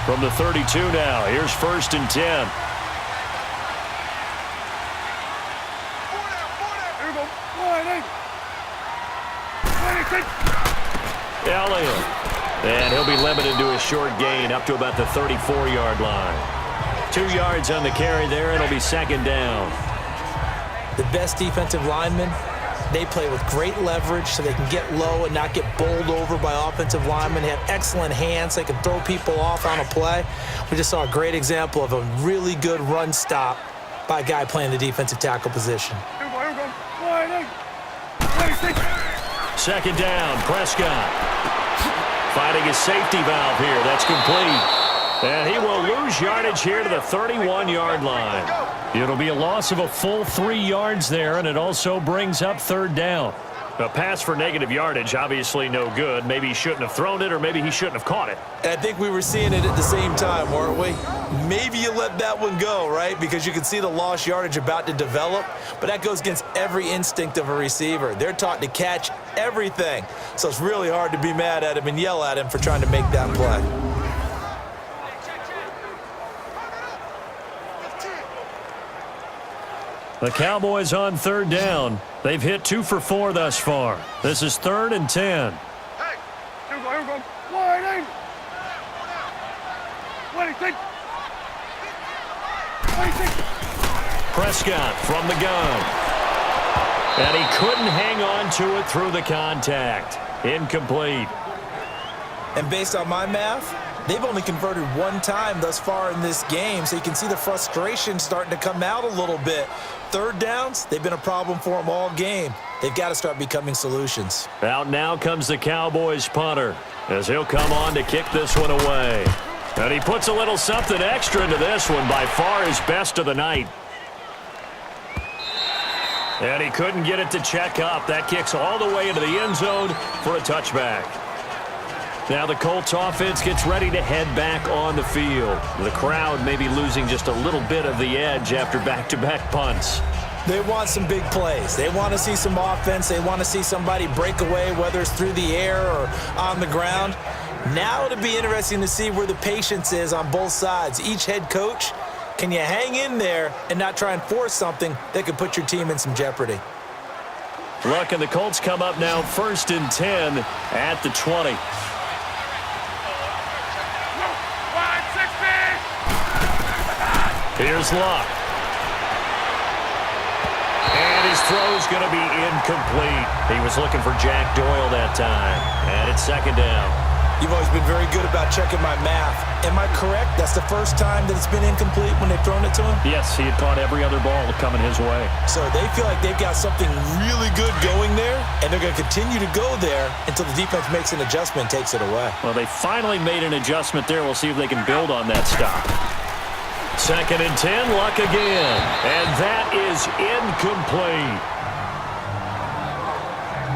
From the 32 now, here's 1st and 10. Here we go. Wide eight. Elliott. And he'll be limited to a short gain up to about the 34-yard line. 2 yards on the carry there, and it'll be 2nd down. The best defensive linemen, they play with great leverage so they can get low and not get bowled over by offensive linemen. They have excellent hands. They can throw people off on a play. We just saw a great example of a really good run stop by a guy playing the defensive tackle position. Here we go. Wide eight. 26. 2nd down, Prescott. Finding his safety valve here. That's complete. And he will lose yardage here to the 31-yard line. It'll be a loss of a full 3 yards there, and it also brings up 3rd down. A pass for negative yardage, obviously no good. Maybe he shouldn't have thrown it, or maybe he shouldn't have caught it. I think we were seeing it at the same time, weren't we? Maybe you let that one go, right? Because you can see the lost yardage about to develop, but that goes against every instinct of a receiver. They're taught to catch everything, so it's really hard to be mad at him and yell at him for trying to make that play. The Cowboys on 3rd down. They've hit 2 for 4 thus far. This is 3rd and 10. Hey. Here we go. Wide eight. 26. 26. Prescott from the gun. And he couldn't hang on to it through the contact. Incomplete. And based on my math, they've only converted 1 time thus far in this game, so you can see the frustration starting to come out a little bit. 3rd downs, they've been a problem for them all game. They've got to start becoming solutions. Out now comes the Cowboys punter as he'll come on to kick this one away. And he puts a little something extra into this one, by far his best of the night. And he couldn't get it to check up. That kicks all the way into the end zone for a touchback. Now the Colts offense gets ready to head back on the field. The crowd may be losing just a little bit of the edge after back-to-back punts. They want some big plays. They want to see some offense. They want to see somebody break away, whether it's through the air or on the ground. Now it'll be interesting to see where the patience is on both sides. Each head coach, can you hang in there and not try and force something that could put your team in some jeopardy? Look, and the Colts come up now 1st and 10 at the 20. Here's Luck. And his throw's going to be incomplete. He was looking for Jack Doyle that time. And it's 2nd down. You've always been very good about checking my math. Am I correct? That's the first time that it's been incomplete when they've thrown it to him? Yes, he had caught every other ball coming his way. So they feel like they've got something really good going there, and they're going to continue to go there until the defense makes an adjustment and takes it away. Well, they finally made an adjustment there. We'll see if they can build on that stop. 2nd and 10, Luck again. And that is incomplete.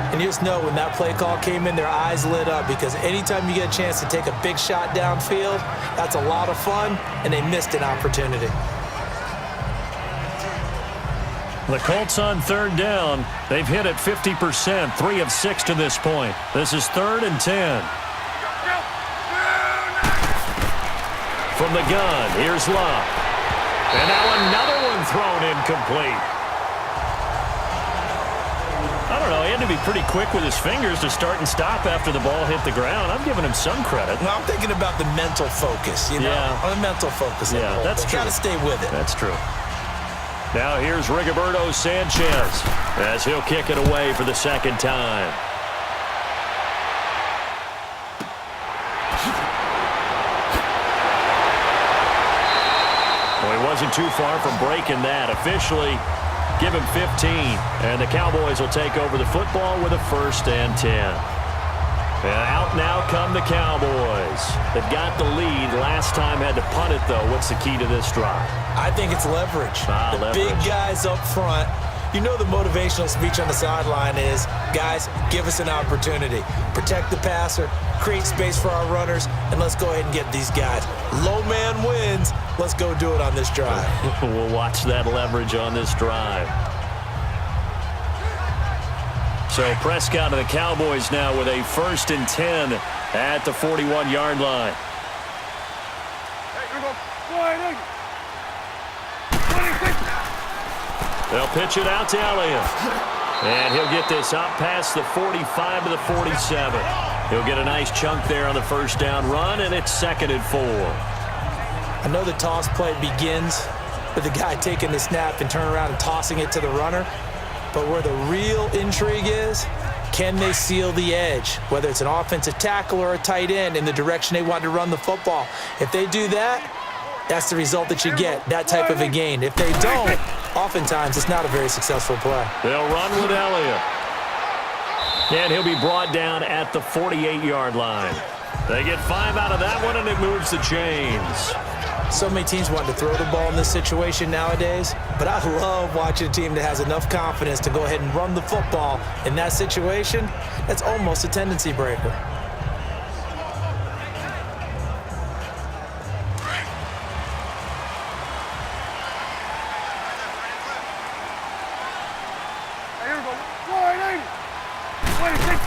And you just know when that play call came in, their eyes lit up, because anytime you get a chance to take a big shot downfield, that's a lot of fun, and they missed an opportunity. The Colts on 3rd down. They've hit it 50%, 3 of 6 to this point. This is 3rd and 10. From the gun, here's Luck. And now another one thrown incomplete. I don't know, he had to be pretty quick with his fingers to start and stop after the ball hit the ground. I'm giving him some credit. Well, I'm thinking about the mental focus, you know? Yeah. On the mental focus. Yeah, that's true. Got to stay with it. That's true. Now here's Rigoberto Sanchez as he'll kick it away for the 2nd time. Well, he wasn't too far from breaking that. Officially, give him 15, and the Cowboys will take over the football with a 1st and 10. And out now come the Cowboys. They've got the lead. Last time had to punt it, though. What's the key to this drive? I think it's leverage. Leverage. Big guys up front You know the motivational speech on the sideline is, guys, give us an opportunity. Protect the passer, create space for our runners, and let's go ahead and get these guys. Low man wins. Let's go do it on this drive. We'll watch that leverage on this drive. So Prescott and the Cowboys now with a 1st and 10 at the 41-yard line. Hey, here we go. Wide in. 26. They'll pitch it out to Elliott. And he'll get this up past the 45 to the 47. He'll get a nice chunk there on the first down run, and it's 2nd and 4. I know the toss play begins with the guy taking the snap and turning around and tossing it to the runner. But where the real intrigue is, can they seal the edge, whether it's an offensive tackle or a tight end, in the direction they want to run the football? If they do that, that's the result that you get, that type of a gain. If they don't, oftentimes it's not a very successful play. They'll run with Elliott. And he'll be brought down at the 48-yard line. They get 5 out of that one, and it moves the chains. So many teams want to throw the ball in this situation nowadays, but I love watching a team that has enough confidence to go ahead and run the football in that situation. That's almost a tendency breaker. Here we go. Wide in. 26.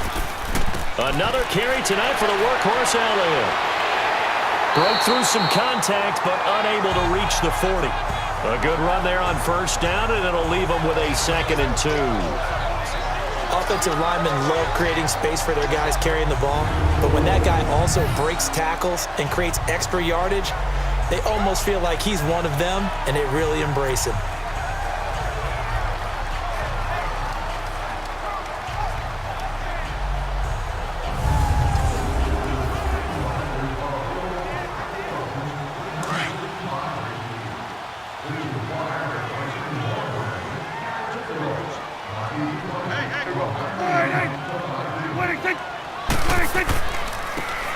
Another carry tonight for the workhorse Elliott. Broke through some contact, but unable to reach the 40. A good run there on first down, and it'll leave them with a 2nd and 2. Offensive linemen love creating space for their guys carrying the ball, but when that guy also breaks tackles and creates extra yardage, they almost feel like he's one of them, and they really embrace him.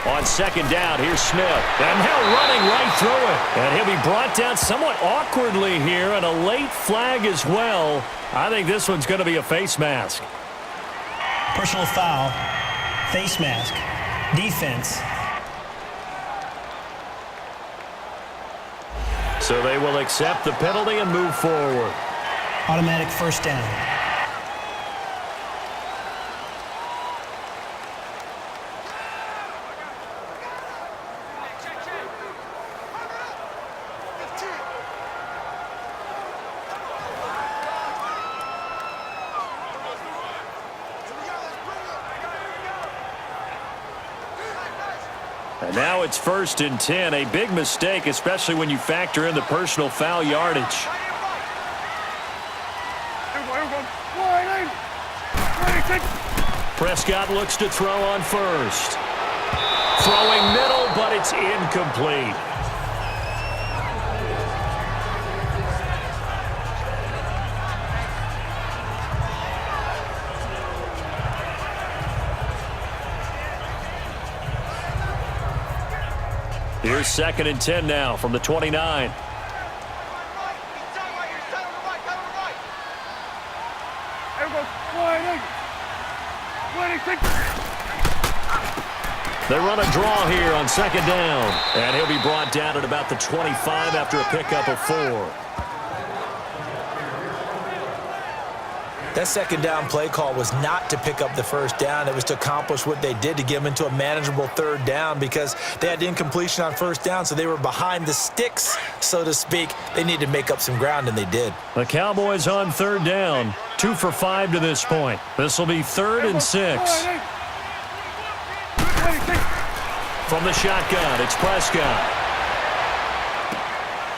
On 2nd down, here's Smith. And now running right through it. And he'll be brought down somewhat awkwardly here, and a late flag as well. I think this one's going to be a face mask. Personal foul, face mask, defense. So they will accept the penalty and move forward. Automatic first down. And now it's 1st and 10. A big mistake, especially when you factor in the personal foul yardage. Here we go. Wide in. 26. Prescott looks to throw on first. Throwing middle, but it's incomplete. Here's 2nd and 10 now from the 29. They run a draw here on 2nd down. And he'll be brought down at about the 25 after a pickup of 4. That 2nd down play call was not to pick up the first down. It was to accomplish what they did, to get them into a manageable 3rd down, because they had incompletion on first down, so they were behind the sticks, so to speak. They needed to make up some ground, and they did. The Cowboys on 3rd down, 2 for 5 to this point. This will be 3rd and 6. From the shotgun, it's Prescott.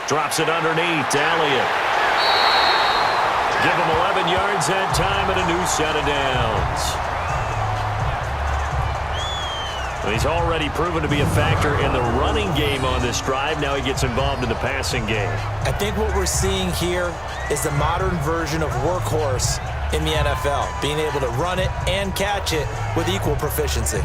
Drops it underneath to Elliott. Give him 11 yards that time and a new set of downs. He's already proven to be a factor in the running game on this drive. Now he gets involved in the passing game. I think what we're seeing here is the modern version of workhorse in the NFL, being able to run it and catch it with equal proficiency.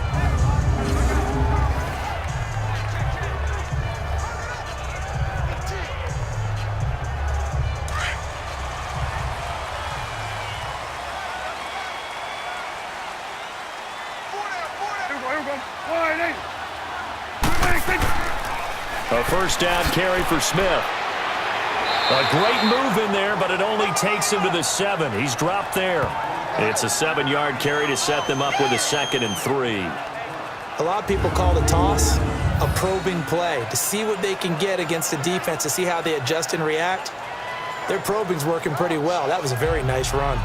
A first down carry for Smith. A great move in there, but it only takes him to the 7. He's dropped there. It's a 7-yard carry to set them up with a 2nd and 3. A lot of people call the toss a probing play to see what they can get against the defense, to see how they adjust and react. Their probing's working pretty well. That was a very nice run.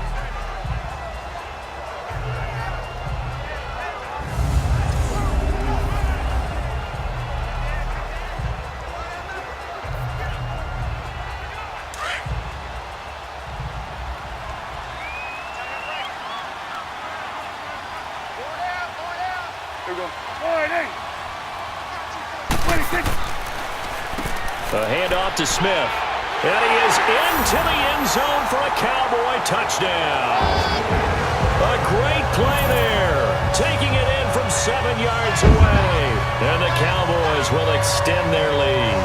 A handoff to Smith. And he is into the end zone for a Cowboy touchdown. A great play there. Taking it in from 7 yards away. And the Cowboys will extend their lead.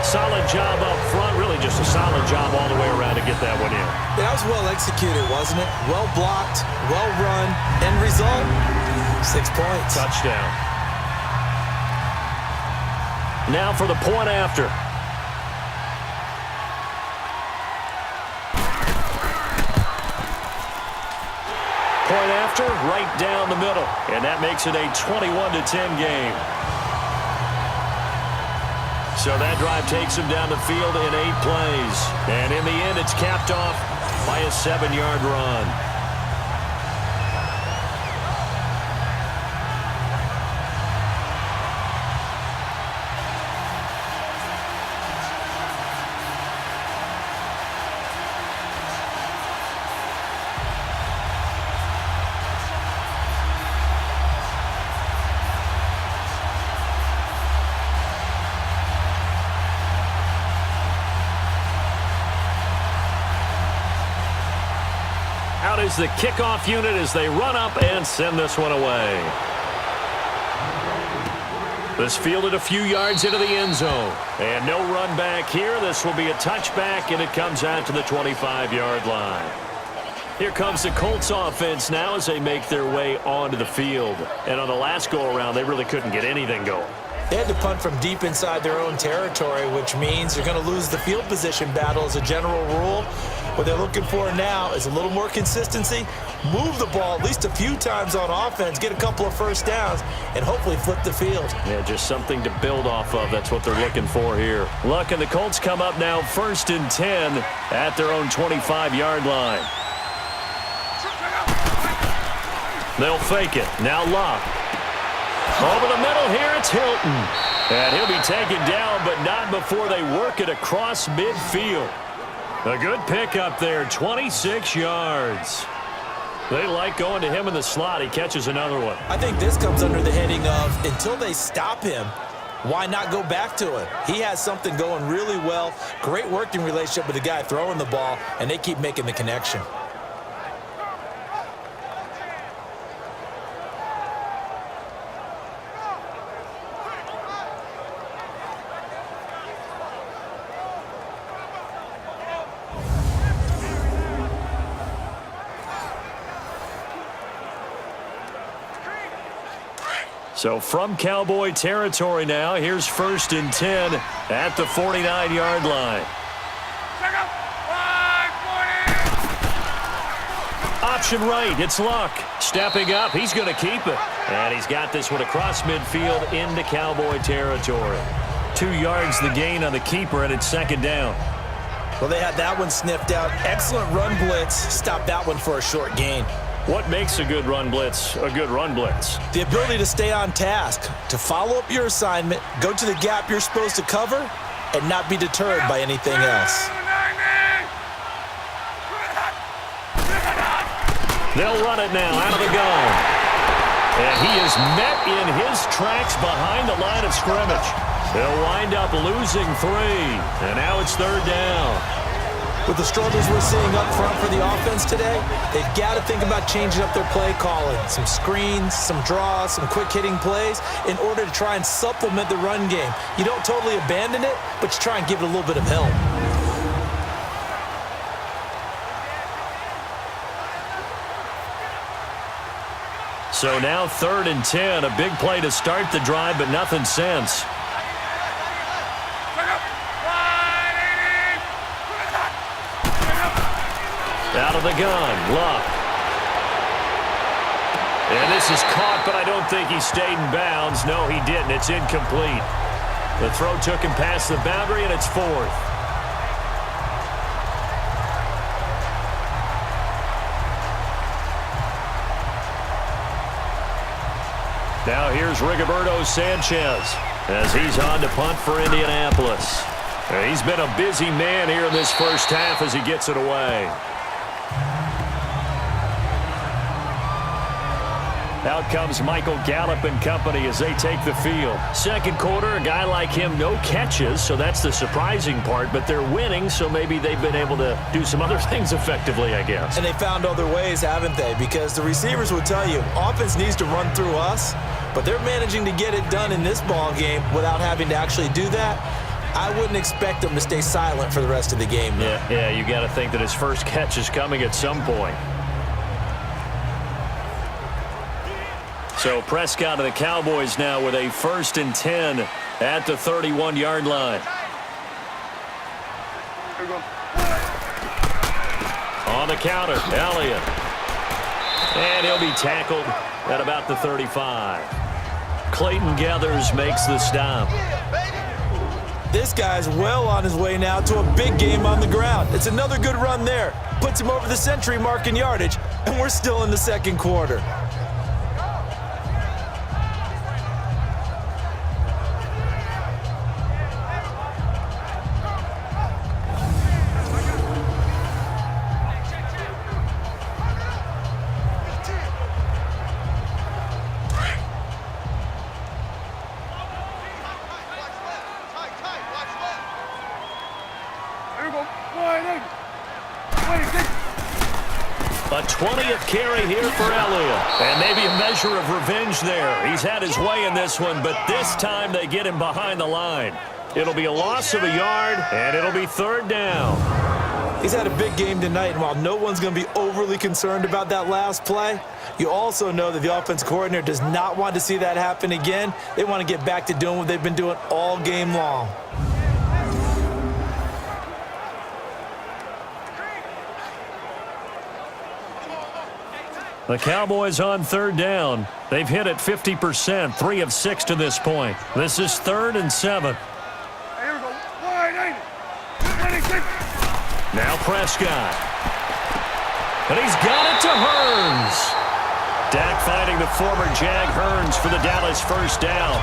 Solid job up front. Really just a solid job all the way around to get that one in. That was well executed, wasn't it? Well blocked, well run. End result, 6 points. Touchdown. Now for the point after. Point after, right down the middle. And that makes it a 21-10 game. So that drive takes him down the field in 8 plays. And in the end, it's capped off by a 7-yard run. Out is the kickoff unit as they run up and send this one away. This fielded a few yards into the end zone. And no run back here. This will be a touchback, and it comes out to the 25-yard line. Here comes the Colts offense now as they make their way onto the field. And on the last go-around, they really couldn't get anything going. They had to punt from deep inside their own territory, which means they're going to lose the field position battle as a general rule. What they're looking for now is a little more consistency, move the ball at least a few times on offense, get a couple of first downs, and hopefully flip the field. Yeah, just something to build off of. That's what they're looking for here. Look, and the Colts come up now 1st and 10 at their own 25-yard line. They'll fake it. Now Locke. Over the middle here, it's Hilton. And he'll be taken down, but not before they work it across midfield. A good pickup there, 26 yards. They like going to him in the slot. He catches another one. I think this comes under the heading of, until they stop him, why not go back to it? He has something going really well. Great working relationship with the guy throwing the ball, and they keep making the connection. So from Cowboy territory now, here's 1st and 10 at the 49-yard line. Option right, it's Luck. Stepping up, he's going to keep it. And he's got this one across midfield into Cowboy territory. 2 yards the gain on the keeper, and it's 2nd down. Well, they had that one sniffed out. Excellent run blitz. Stopped that one for a short gain. What makes a good run blitz a good run blitz? The ability to stay on task, to follow up your assignment, go to the gap you're supposed to cover, and not be deterred by anything else. They'll run it now out of the gun. And he is met in his tracks behind the line of scrimmage. They'll wind up losing 3. And now it's 3rd down. With the struggles we're seeing up front for the offense today, they've got to think about changing up their play calling. Some screens, some draws, some quick-hitting plays in order to try and supplement the run game. You don't totally abandon it, but you try and give it a little bit of help. So now 3rd and 10, a big play to start the drive, but nothing since. Out of the gun, Luck. And this is caught, but I don't think he stayed in bounds. No, he didn't. It's incomplete. The throw took him past the boundary, and it's 4th. Now here's Rigoberto Sanchez as he's on to punt for Indianapolis. And he's been a busy man here in this first half as he gets it away. Out comes Michael Gallup and company as they take the field. Second quarter, a guy like him, no catches, so that's the surprising part. But they're winning, so maybe they've been able to do some other things effectively, I guess. And they found other ways, haven't they? Because the receivers will tell you, offense needs to run through us, but they're managing to get it done in this ball game without having to actually do that. I wouldn't expect them to stay silent for the rest of the game, though. Yeah, you got to think that his first catch is coming at some point. So Prescott of the Cowboys now with a 1st and 10 at the 31-yard line. On the counter, Elliott. And he'll be tackled at about the 35. Clayton Gathers makes the stop. This guy's well on his way now to a big game on the ground. It's another good run there. Puts him over the century mark in yardage, and we're still in the second quarter. A 20th carry here for Elliott. And maybe a measure of revenge there. He's had his way in this one, but this time they get him behind the line. It'll be a loss of a yard, and it'll be 3rd down. He's had a big game tonight, and while no one's going to be overly concerned about that last play, you also know that the offense coordinator does not want to see that happen again. They want to get back to doing what they've been doing all game long. The Cowboys on 3rd down. They've hit it 50%, 3 of 6 to this point. This is 3rd and 7. Here we go. Wide 26. Now Prescott. And he's got it to Hearns. Dak finding the former Jag Hearns for the Dallas 1st down.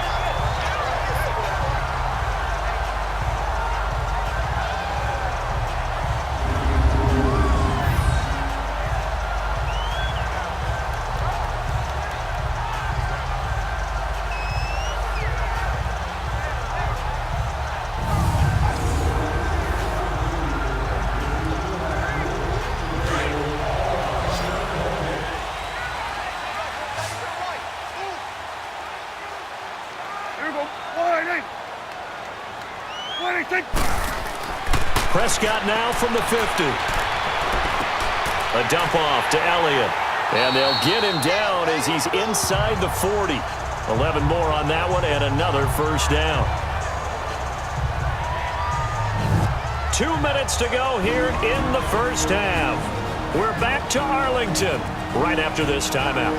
Prescott now from the 50. A dump off to Elliott. And they'll get him down as he's inside the 40. 11 more on that one and another 1st down. 2 minutes to go here in the first half. We're back to Arlington right after this timeout.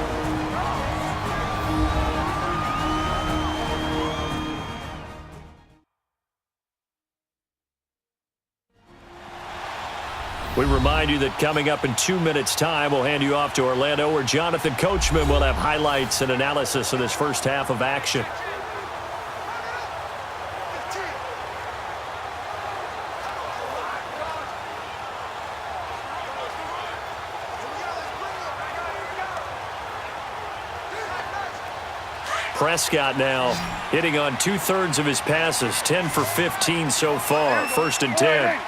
We remind you that coming up in 2 minutes' time, we'll hand you off to Orlando, where Jonathan Coachman will have highlights and analysis of this first half of action. Prescott now hitting on 2/3 of his passes, 10 for 15 so far, 1st and 10.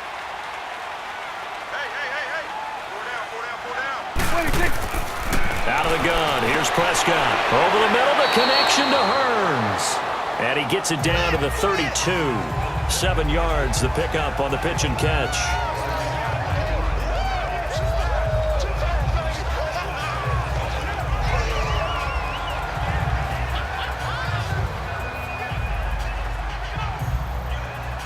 Out of the gun, here's Prescott. Over the middle, the connection to Hearns. And he gets it down to the 32. 7 yards, the pickup on the pitch and catch.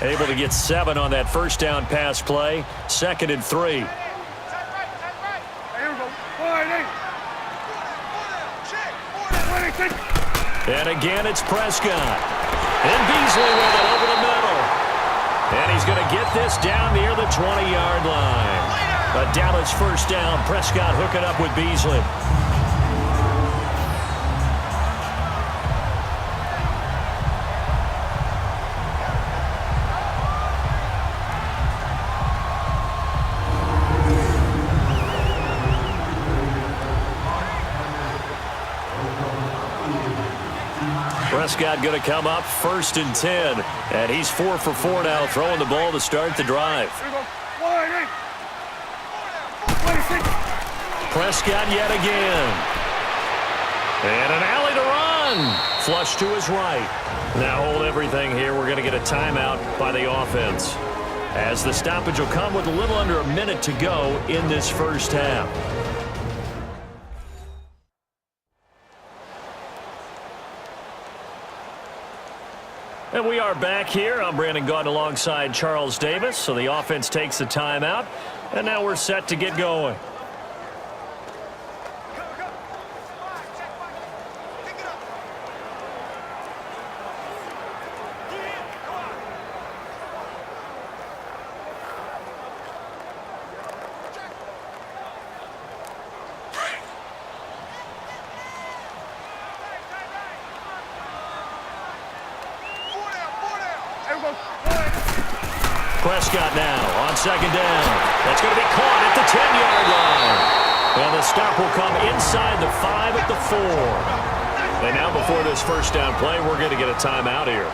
Able to get 7 on that 1st down pass play. 2nd and 3. And again, it's Prescott. And Beasley with it over the middle. And he's going to get this down near the 20-yard line. A Dallas first down. Prescott hooking up with Beasley. Prescott going to come up 1st and 10. And he's 4 for 4 now, throwing the ball to start the drive. Prescott yet again. And an alley to run. Flush to his right. Now hold everything here. We're going to get a timeout by the offense, as the stoppage will come with a little under a minute to go in this first half. And we are back here. I'm Brandon Gaudin alongside Charles Davis. So the offense takes a timeout, and now we're set to get going. Prescott now on 2nd down. That's going to be caught at the 10-yard line. And the stop will come inside the 5 at the 4. And now before this first down play, we're going to get a timeout here,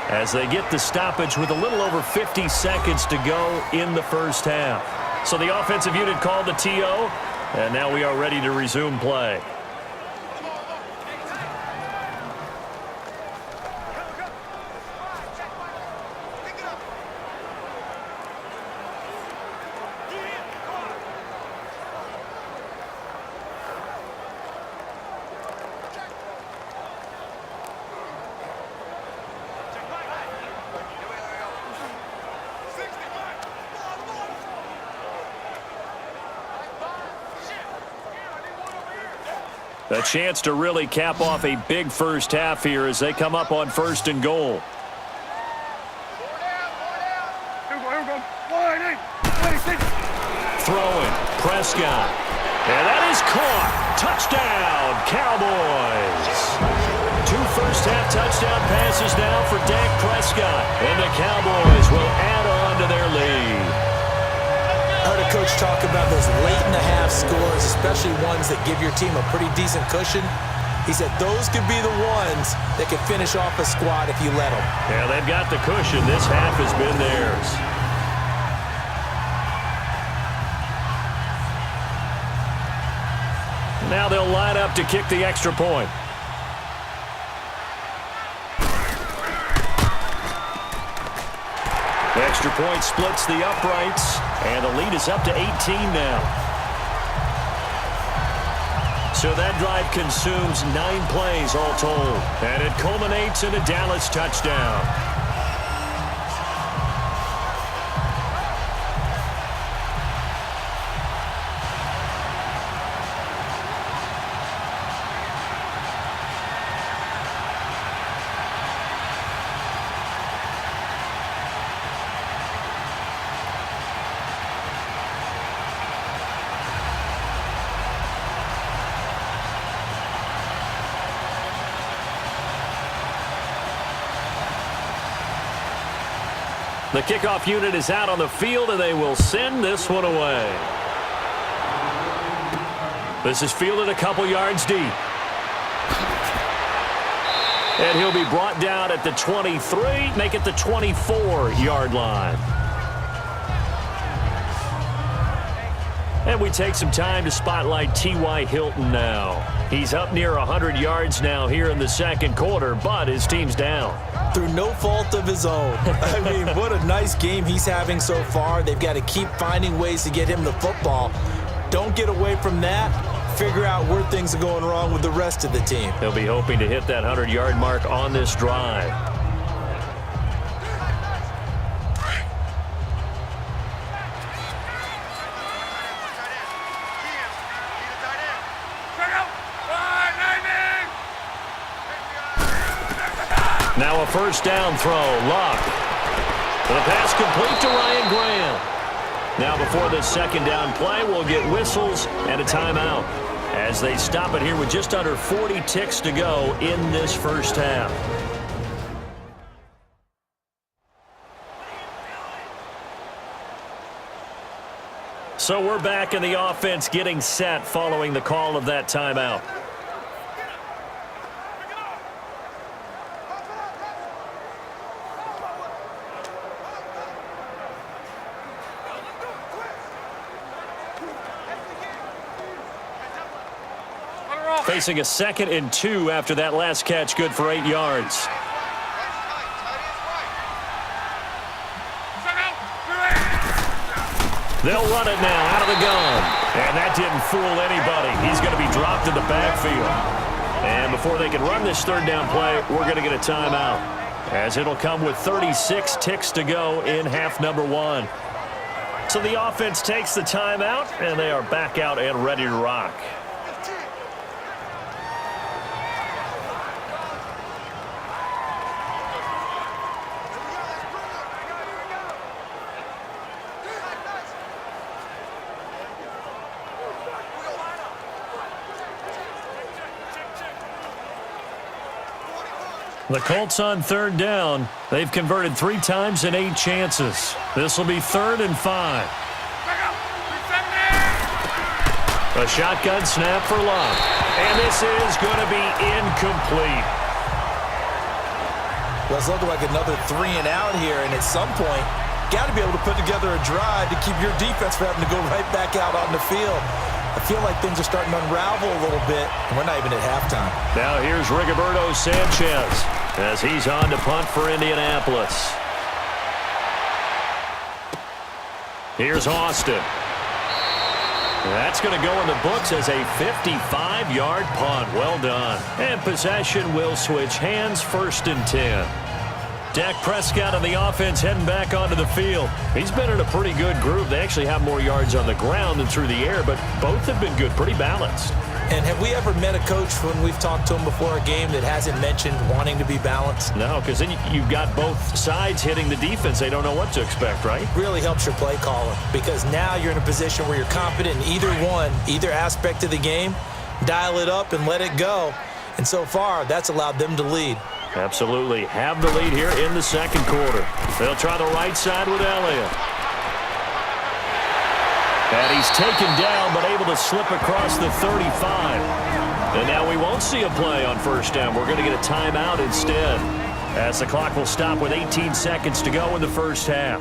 as they get the stoppage with a little over 50 seconds to go in the first half. So the offensive unit called the TO, and now we are ready to resume play. A chance to really cap off a big first half here as they come up on 1st and goal. Throwing, Prescott. And that is caught. Touchdown, Cowboys. 2 first-half touchdown passes now for Dak Prescott. And the Cowboys will add on to their lead. I heard a coach talk about those late-in-the-half scores, especially ones that give your team a pretty decent cushion. He said those could be the ones that could finish off a squad if you let them. Yeah, they've got the cushion. This half has been theirs. Now they'll line up to kick the extra point. The extra point splits the uprights, and the lead is up to 18 now. So that drive consumes 9 plays all told, and it culminates in a Dallas touchdown. The kickoff unit is out on the field, and they will send this one away. This is fielded a couple yards deep. And he'll be brought down at the 23, make it the 24-yard line. And we take some time to spotlight T.Y. Hilton now. He's up near 100 yards now here in the second quarter, but his team's down. Through no fault of his own. I mean, what a nice game he's having so far. They've got to keep finding ways to get him the football. Don't get away from that. Figure out where things are going wrong with the rest of the team. They'll be hoping to hit that 100-yard mark on this drive. a first down throw. Luck. The pass complete to Ryan Graham. Now before this second down play, we'll get whistles and a timeout as they stop it here with just under 40 ticks to go in this first half. So we're back in the offense getting set following the call of that timeout. Facing a 2nd and 2 after that last catch, good for 8 yards. They'll run it now out of the gun. And that didn't fool anybody. He's going to be dropped in the backfield. And before they can run this third down play, we're going to get a timeout, as it'll come with 36 ticks to go in half number 1. So the offense takes the timeout, and they are back out and ready to rock. The Colts on third down. They've converted 3 times in 8 chances. This will be 3rd and 5. A shotgun snap for Luck. And this is going to be incomplete. Well, it's looking like another 3 and out here, and at some point, got to be able to put together a drive to keep your defense from having to go right back out on the field. I feel like things are starting to unravel a little bit, and we're not even at halftime. Now here's Rigoberto Sanchez as he's on to punt for Indianapolis. Here's Austin. That's going to go in the books as a 55-yard punt. Well done. And possession will switch hands, 1st and 10. Dak Prescott on the offense heading back onto the field. He's been in a pretty good group. They actually have more yards on the ground than through the air, but both have been good, pretty balanced. And have we ever met a coach when we've talked to him before a game that hasn't mentioned wanting to be balanced? No, because then you've got both sides hitting the defense. They don't know what to expect, right? Really helps your play calling, because now you're in a position where you're confident in either aspect of the game. Dial it up and let it go. And so far, that's allowed them to lead. Absolutely. Have the lead here in the second quarter. They'll try the right side with Elliott. And he's taken down, but able to slip across the 35. And now we won't see a play on first down. We're going to get a timeout instead, as the clock will stop with 18 seconds to go in the first half.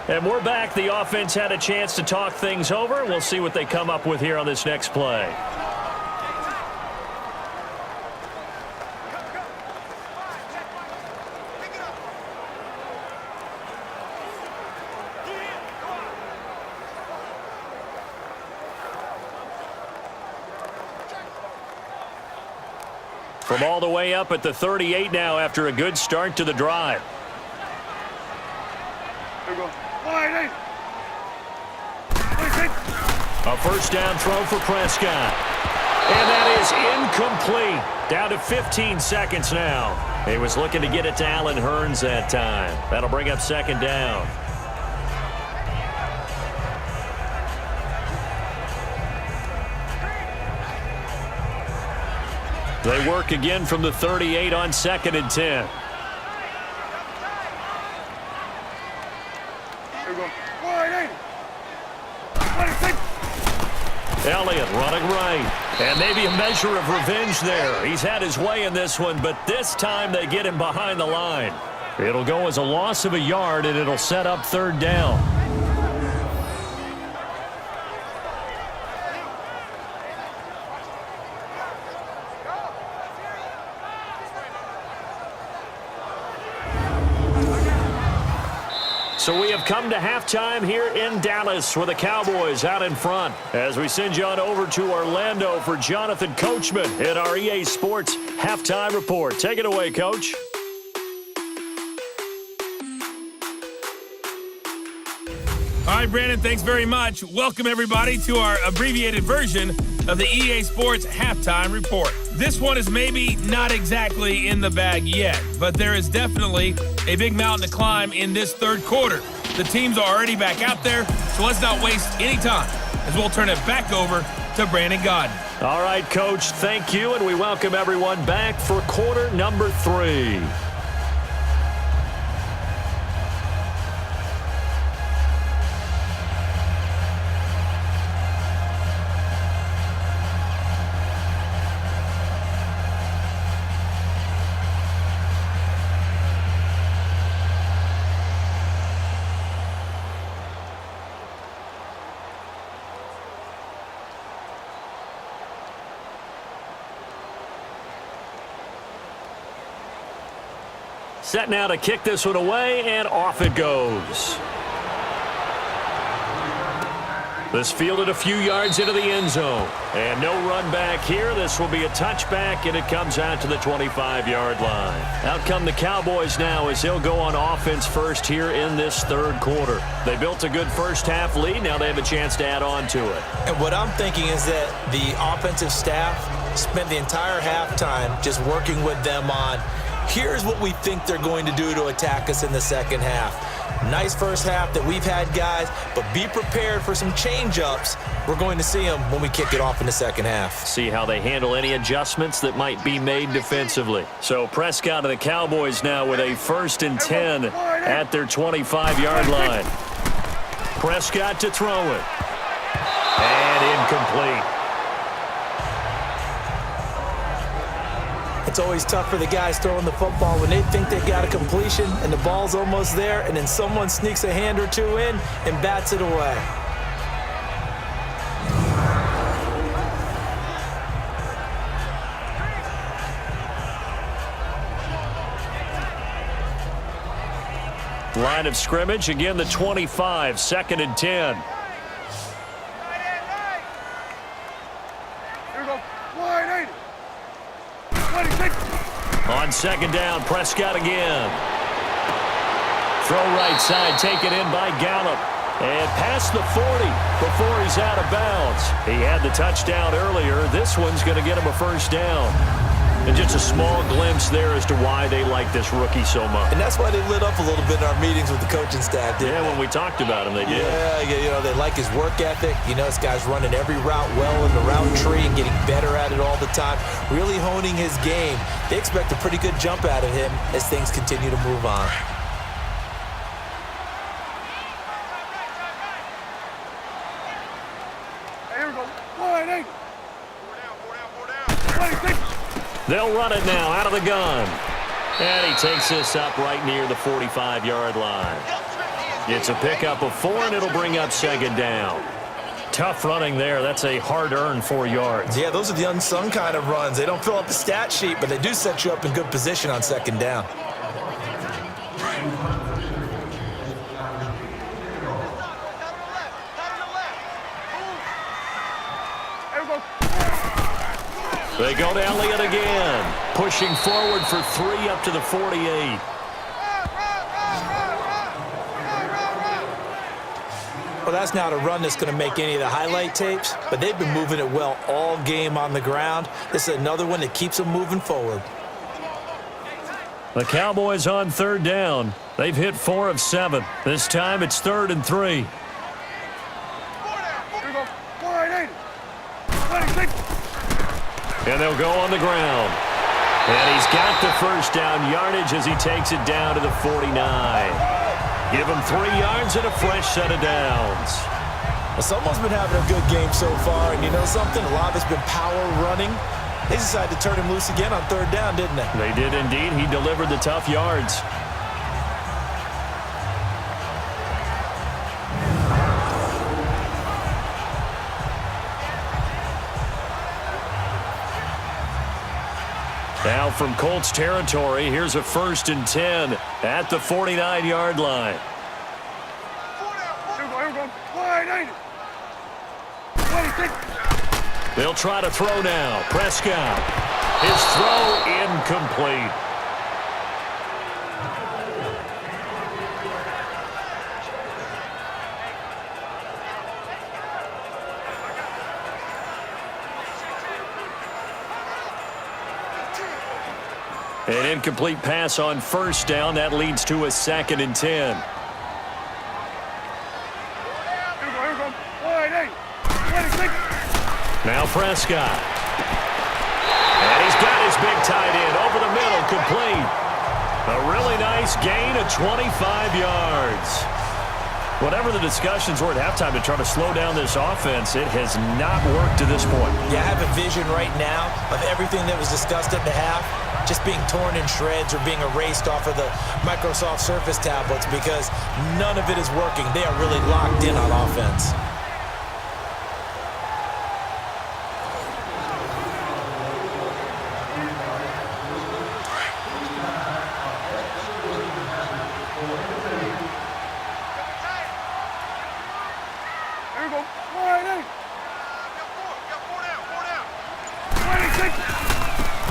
And we're back. The offense had a chance to talk things over. We'll see what they come up with here on this next play. From all the way up at the 38 now after a good start to the drive. A first down throw for Prescott. And that is incomplete. Down to 15 seconds now. He was looking to get it to Allen Hurns that time. That'll bring up 2nd down. They work again from the 38 on 2nd and 10. Elliott running right. And maybe a measure of revenge there. He's had his way in this one, but this time they get him behind the line. It'll go as a loss of a yard, and it'll set up 3rd down. So we have come to halftime here in Dallas with the Cowboys out in front. As we send you on over to Orlando for Jonathan Coachman in our EA Sports Halftime Report. Take it away, Coach. All right, Brandon, thanks very much. Welcome, everybody, to our abbreviated version of the EA Sports Halftime Report. This one is maybe not exactly in the bag yet, but there is definitely a big mountain to climb in this third quarter. The teams are already back out there, so let's not waste any time as we'll turn it back over to Brandon Godden. All right, Coach, thank you, and we welcome everyone back for quarter number 3. Set now to kick this one away, and off it goes. This fielded a few yards into the end zone. And no run back here. This will be a touchback, and it comes out to the 25-yard line. Out come the Cowboys now as they'll go on offense first here in this third quarter. They built a good first-half lead. Now they have a chance to add on to it. And what I'm thinking is that the offensive staff spent the entire halftime just working with them on, here's what we think they're going to do to attack us in the second half. Nice first half that we've had, guys, but be prepared for some change-ups. We're going to see them when we kick it off in the second half. See how they handle any adjustments that might be made defensively. So Prescott and the Cowboys now with a 1st and 10 at their 25-yard line. Prescott to throw it. And incomplete. It's always tough for the guys throwing the football when they think they got a completion and the ball's almost there, and then someone sneaks a hand or two in and bats it away. Line of scrimmage, again the 25, 2nd and 10. Here we go. Wide 80. 26. On 2nd down, Prescott again. Throw right side, taken in by Gallup. And past the 40 before he's out of bounds. He had the touchdown earlier. This one's going to get him a 1st down. And just a small glimpse there as to why they like this rookie so much. And that's why they lit up a little bit in our meetings with the coaching staff, didn't they? When we talked about him, they did. Yeah, you know, they like his work ethic. You know, this guy's running every route well in the route tree and getting better at it all the time, really honing his game. They expect a pretty good jump out of him as things continue to move on. Here we go. Wide 80. 26. They'll run it now out of the gun. And he takes this up right near the 45-yard line. It's a pickup of 4, and it'll bring up 2nd down. Tough running there. That's a hard-earned 4 yards. Yeah, those are the unsung kind of runs. They don't fill up the stat sheet, but they do set you up in good position on 2nd down. They go to Elliott again. Pushing forward for 3 up to the 48. Well, that's not a run that's going to make any of the highlight tapes, but they've been moving it well all game on the ground. This is another one that keeps them moving forward. The Cowboys on 3rd down. They've hit 4 of 7. This time it's 3rd and 3. Here we go. Wide 80. 26. And they'll go on the ground. And he's got the 1st down yardage as he takes it down to the 49. Give him 3 yards and a fresh set of downs. Well, someone's been having a good game so far, and you know something? A lot of it's been power running. They decided to turn him loose again on 3rd down, didn't they? They did indeed. He delivered the tough yards. Now from Colts territory, here's a 1st and 10 at the 49-yard line. Here we go. Wide 80. 26. They'll try to throw now. Prescott. His throw incomplete. An incomplete pass on first down. That leads to a 2nd and 10. Now Prescott. And he's got his big tight end over the middle, complete. A really nice gain of 25 yards. Whatever the discussions were at halftime to try to slow down this offense, it has not worked to this point. Yeah, I have a vision right now of everything that was discussed at the half just being torn in shreds or being erased off of the Microsoft Surface tablets because none of it is working. They are really locked in on offense.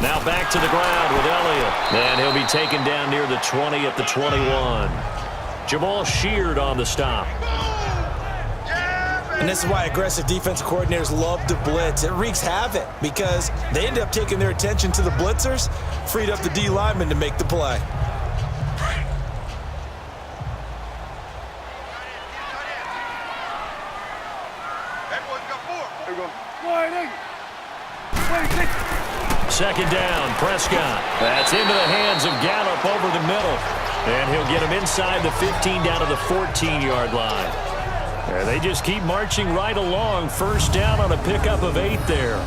Now back to the ground with Elliott. And he'll be taken down near the 20 at the 21. Jamal Sheard on the stop. And this is why aggressive defensive coordinators love to blitz. It wreaks havoc because they end up taking their attention to the blitzers, freed up the D lineman to make the play. Second down, Prescott. That's into the hands of Gallup over the middle. And he'll get him inside the 15 down to the 14-yard line. And they just keep marching right along. First down on a pickup of 8 there.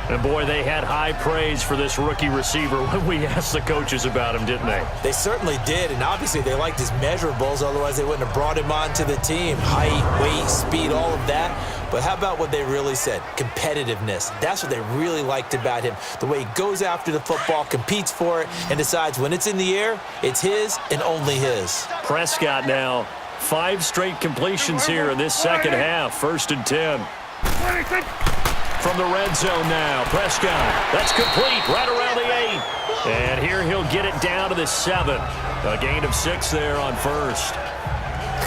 And, boy, they had high praise for this rookie receiver when we asked the coaches about him, didn't they? They certainly did, and obviously they liked his measurables. Otherwise, they wouldn't have brought him onto the team. Height, weight, speed, all of that. But how about what they really said? Competitiveness. That's what they really liked about him. The way he goes after the football, competes for it, and decides when it's in the air, it's his and only his. Prescott now, 5 straight completions here in this second half. 1st and 10. From the red zone now, Prescott. That's complete right around the 8. And here he'll get it down to the 7. A gain of 6 there on first.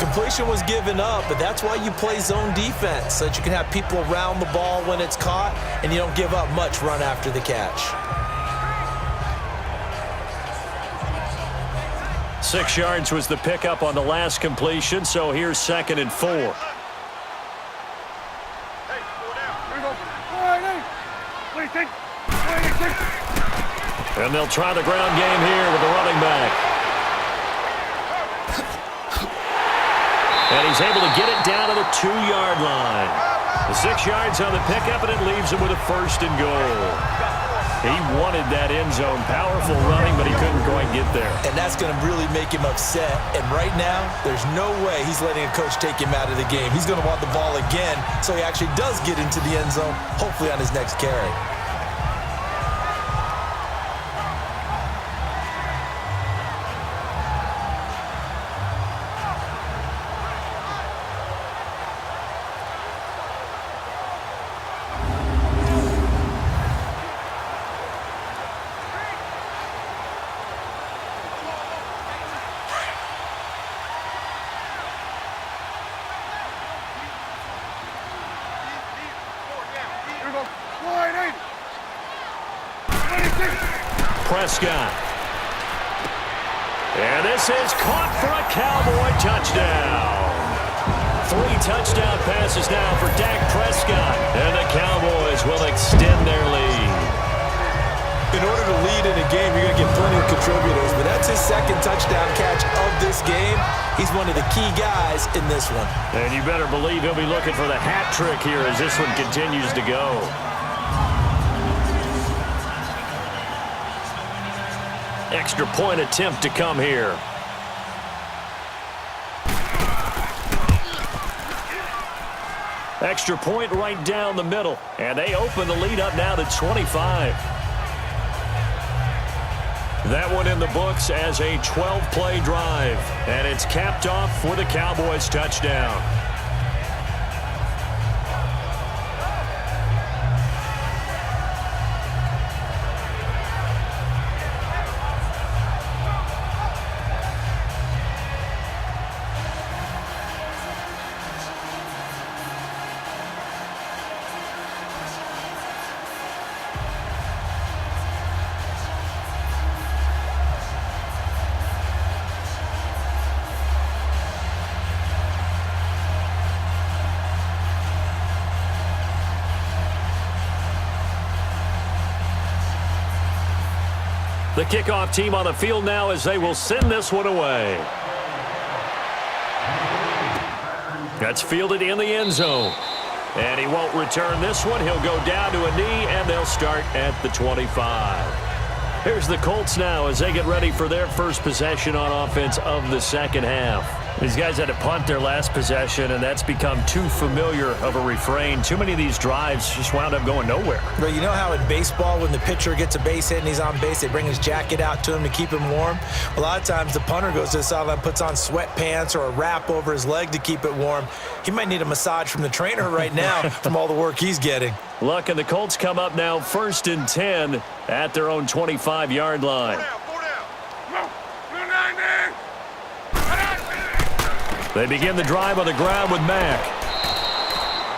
Completion was given up, but that's why you play zone defense, so that you can have people around the ball when it's caught, and you don't give up much run after the catch. 6 yards was the pickup on the last completion, so here's 2nd and 4. And they'll try the ground game here with the running back. And he's able to get it down to the 2-yard line. The 6 yards on the pickup, and it leaves him with a 1st and goal. He wanted that end zone. Powerful running, but he couldn't quite get there. And that's going to really make him upset. And right now, there's no way he's letting a coach take him out of the game. He's going to want the ball again, so he actually does get into the end zone, hopefully on his next carry. Prescott. And this is caught for a Cowboy touchdown. 3 touchdown passes now for Dak Prescott. And the Cowboys will extend their lead. In order to lead in a game, you're going to get plenty of contributors, but that's his 2nd touchdown catch of this game. He's one of the key guys in this one. And you better believe he'll be looking for the hat trick here as this one continues to go. Extra point attempt to come here. Extra point right down the middle. And they open the lead up now to 25. That one in the books as a 12-play drive. And it's capped off with a Cowboys touchdown. The kickoff team on the field now as they will send this one away. That's fielded in the end zone. And he won't return this one. He'll go down to a knee, and they'll start at the 25. Here's the Colts now as they get ready for their first possession on offense of the second half. These guys had to punt their last possession, and that's become too familiar of a refrain. Too many of these drives just wound up going nowhere. But you know how in baseball, when the pitcher gets a base hit and he's on base, they bring his jacket out to him to keep him warm? A lot of times the punter goes to the sideline, puts on sweatpants or a wrap over his leg to keep it warm. He might need a massage from the trainer right now from all the work he's getting. Luck, and the Colts come up now 1st and 10 at their own 25-yard line. They begin the drive on the ground with Mack.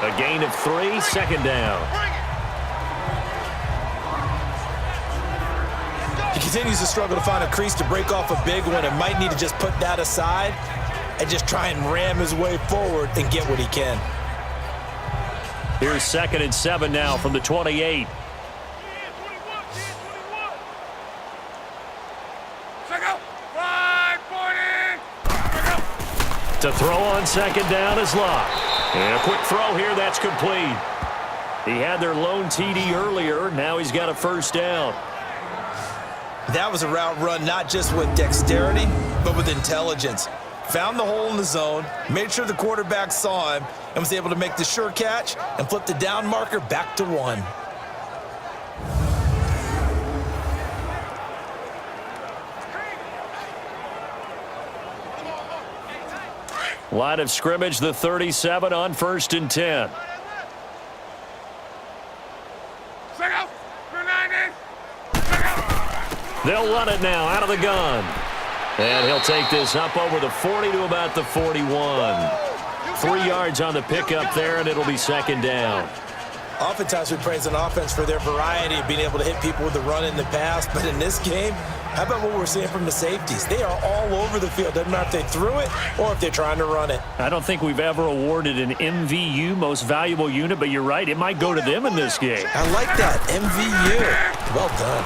A gain of 3, second down. He continues to struggle to find a crease to break off a big one and might need to just put that aside and just try and ram his way forward and get what he can. Here's 2nd and 7 now from the 28. To throw on 2nd down is Locke. And a quick throw here, that's complete. He had their lone TD earlier. Now he's got a first down. That was a route run not just with dexterity, but with intelligence. Found the hole in the zone, made sure the quarterback saw him, and was able to make the sure catch and flip the down marker back to 1. Line of scrimmage, the 37 on 1st and 10. They'll run it now out of the gun. And he'll take this up over the 40 to about the 41. 3 yards on the pickup there, and it'll be 2nd down. Oftentimes we praise an offense for their variety of being able to hit people with the run in the past. But in this game, how about what we're seeing from the safeties? They are all over the field. Doesn't matter if they threw it or if they're trying to run it. I don't think we've ever awarded an MVU, most valuable unit, but you're right. It might go to them in this game. I like that, MVU. Well done.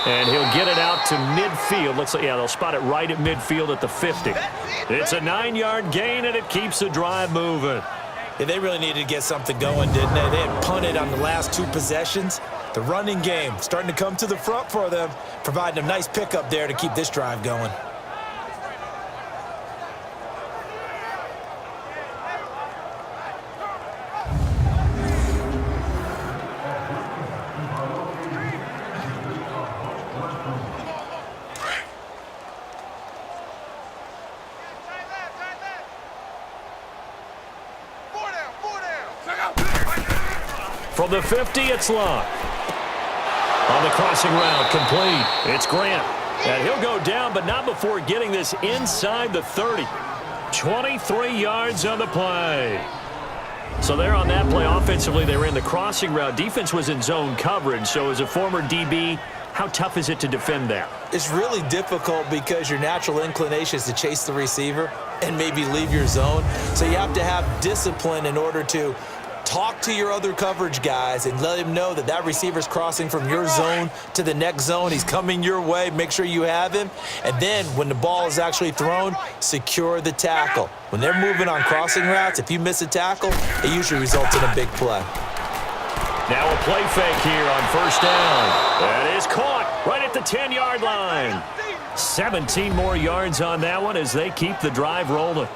And he'll get it out to midfield. Looks like, yeah, they'll spot it right at midfield at the 50. It's a 9-yard gain, and it keeps the drive moving. Yeah, they really needed to get something going, didn't they? They had punted on the last 2 possessions. The running game starting to come to the front for them, providing a nice pickup there to keep this drive going. From the 50, it's Locke. On the crossing route, complete. It's Grant. And he'll go down, but not before getting this inside the 30. 23 yards on the play. So there on that play, offensively, they ran the crossing route. Defense was in zone coverage. So as a former DB, how tough is it to defend that? It's really difficult because your natural inclination is to chase the receiver and maybe leave your zone. So you have to have discipline in order to talk to your other coverage guys and let him know that that receiver's crossing from your zone to the next zone. He's coming your way. Make sure you have him. And then when the ball is actually thrown, secure the tackle. When they're moving on crossing routes, if you miss a tackle, it usually results in a big play. Now a play fake here on first down. That is caught right at the 10-yard line. 17 more yards on that one as they keep the drive rolling.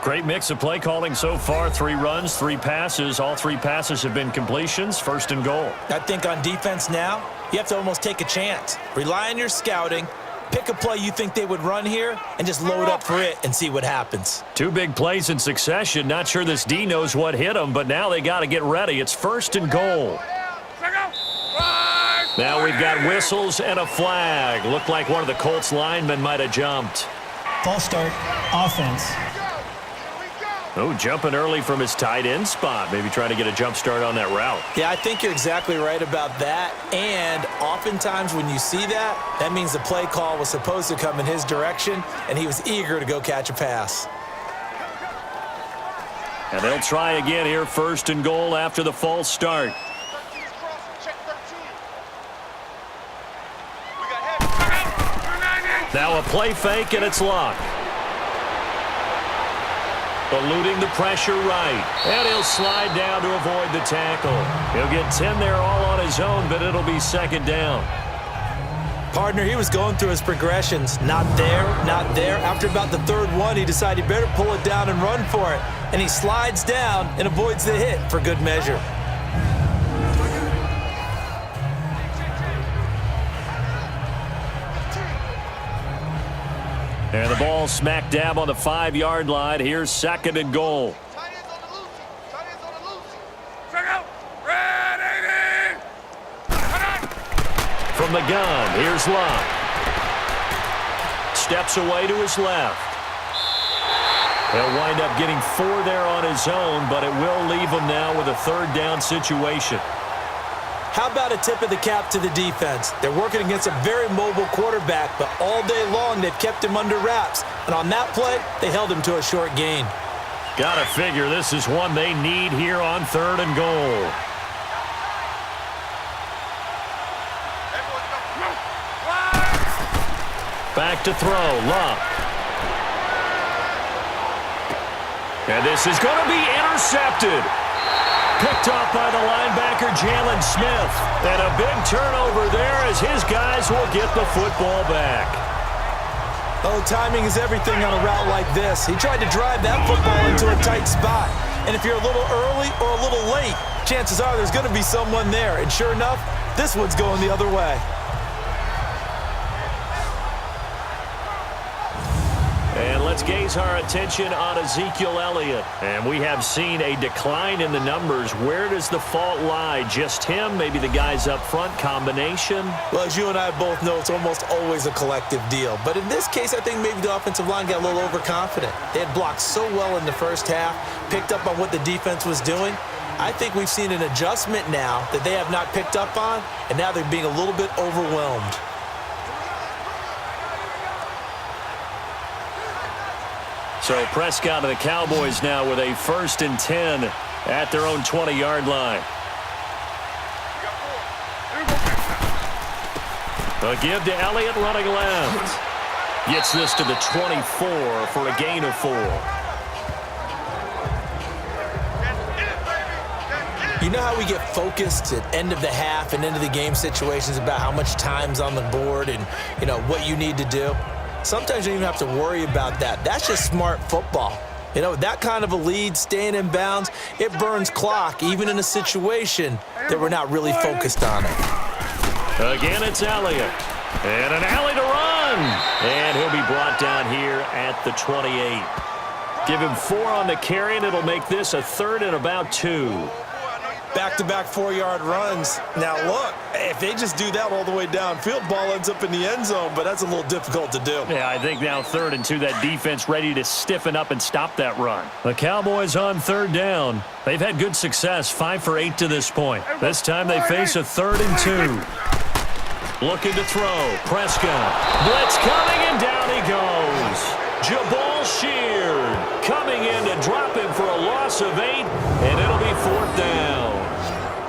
Great mix of play calling so far. 3 runs, 3 passes. All 3 passes have been completions. 1st and goal. I think on defense now, you have to almost take a chance. Rely on your scouting. Pick a play you think they would run here and just load up for it and see what happens. 2 big plays in succession. Not sure this D knows what hit them, but now they got to get ready. It's 1st and goal. Now we've got whistles and a flag. Looked like one of the Colts linemen might have jumped. False start, offense. Oh, jumping early from his tight end spot. Maybe trying to get a jump start on that route. Yeah, I think you're exactly right about that. And oftentimes when you see that, that means the play call was supposed to come in his direction, and he was eager to go catch a pass. And they'll try again here, 1st and goal after the false start. Now a play fake, and it's Luck. Eluding the pressure right. And he'll slide down to avoid the tackle. He'll get 10 there all on his own, but it'll be second down. Partner, he was going through his progressions. Not there, not there. After about the third one, he decided he better pull it down and run for it. And he slides down and avoids the hit for good measure. And the ball smack dab on the 5-yard line. Here's second and goal. From the gun, here's Luck. Steps away to his left. He'll wind up getting 4 there on his own, but it will leave him now with a third down situation. How about a tip of the cap to the defense? They're working against a very mobile quarterback, but all day long they've kept him under wraps. And on that play, they held him to a short gain. Gotta figure this is one they need here on third and goal. Back to throw, Luck. And this is going to be intercepted. Picked off by the linebacker, Jalen Smith. And a big turnover there as his guys will get the football back. Oh, timing is everything on a route like this. He tried to drive that football into a tight spot. And if you're a little early or a little late, chances are there's going to be someone there. And sure enough, this one's going the other way. And let's gaze our attention on Ezekiel Elliott. And we have seen a decline in the numbers. Where does the fault lie? Just him? Maybe the guys up front? Combination? Well, as you and I both know, it's almost always a collective deal. But in this case, I think maybe the offensive line got a little overconfident. They had blocked so well in the first half, picked up on what the defense was doing. I think we've seen an adjustment now that they have not picked up on, and now they're being a little bit overwhelmed. So Prescott and the Cowboys now with a 1st and 10 at their own 20-yard line. A give to Elliott running left. Gets this to the 24 for a gain of 4. You know how we get focused at end of the half and end of the game situations about how much time's on the board and, you know, what you need to do? Sometimes you don't even have to worry about that. That's just smart football. You know, that kind of a lead, staying in bounds, it burns clock, even in a situation that we're not really focused on it. Again, it's Elliott. And an alley to run. And he'll be brought down here at the 28. Give him 4 on the carry, and it'll make this a 3rd and about 2. Back-to-back 4-yard runs. Now, look, if they just do that all the way downfield, ball ends up in the end zone, but that's a little difficult to do. Yeah, I think now 3rd and 2, that defense ready to stiffen up and stop that run. The Cowboys on 3rd down. They've had good success, 5 for 8 to this point. This time they face a 3rd and 2. Looking to throw. Prescott. Blitz coming, and down he goes. Jabal Sheard coming in to drop him for a loss of 8, and it'll be 4th down.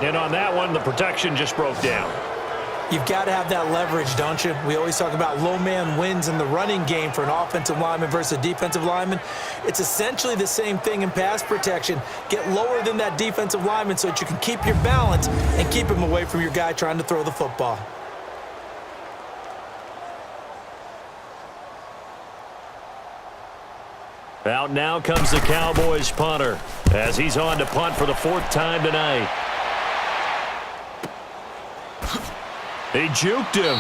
And on that one, the protection just broke down. You've got to have that leverage, don't you? We always talk about low man wins in the running game for an offensive lineman versus a defensive lineman. It's essentially the same thing in pass protection. Get lower than that defensive lineman so that you can keep your balance and keep him away from your guy trying to throw the football. Out now comes the Cowboys punter as he's on to punt for the 4th time tonight. He juked him.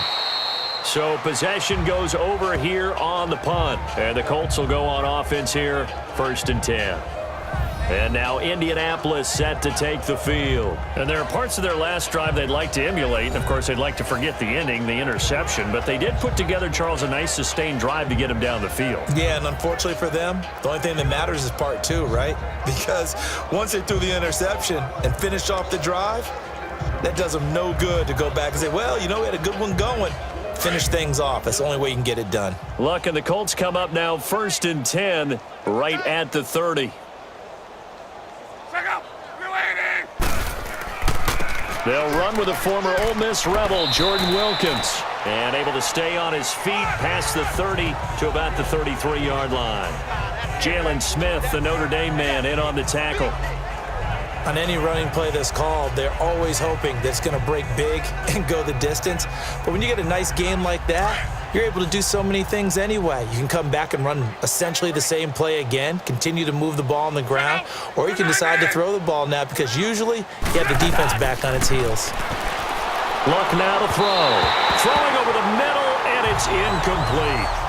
So possession goes over here on the punt. And the Colts will go on offense here, 1st and 10. And now Indianapolis set to take the field. And there are parts of their last drive they'd like to emulate. And, of course, they'd like to forget the ending, the interception. But they did put together, Charles, a nice sustained drive to get him down the field. Yeah, and unfortunately for them, the only thing that matters is part 2, right? Because once they threw the interception and finished off the drive, that does them no good to go back and say, well, you know, we had a good one going. Finish things off. That's the only way you can get it done. Luck and the Colts come up now 1st and 10 right at the 30. They'll run with the former Ole Miss Rebel, Jordan Wilkins. And able to stay on his feet past the 30 to about the 33-yard line. Jalen Smith, the Notre Dame man, in on the tackle. On any running play that's called, they're always hoping that it's going to break big and go the distance. But when you get a nice game like that, you're able to do so many things anyway. You can come back and run essentially the same play again, continue to move the ball on the ground, or you can decide to throw the ball now because usually you have the defense back on its heels. Luck now to throw. Throwing over the middle, and it's incomplete.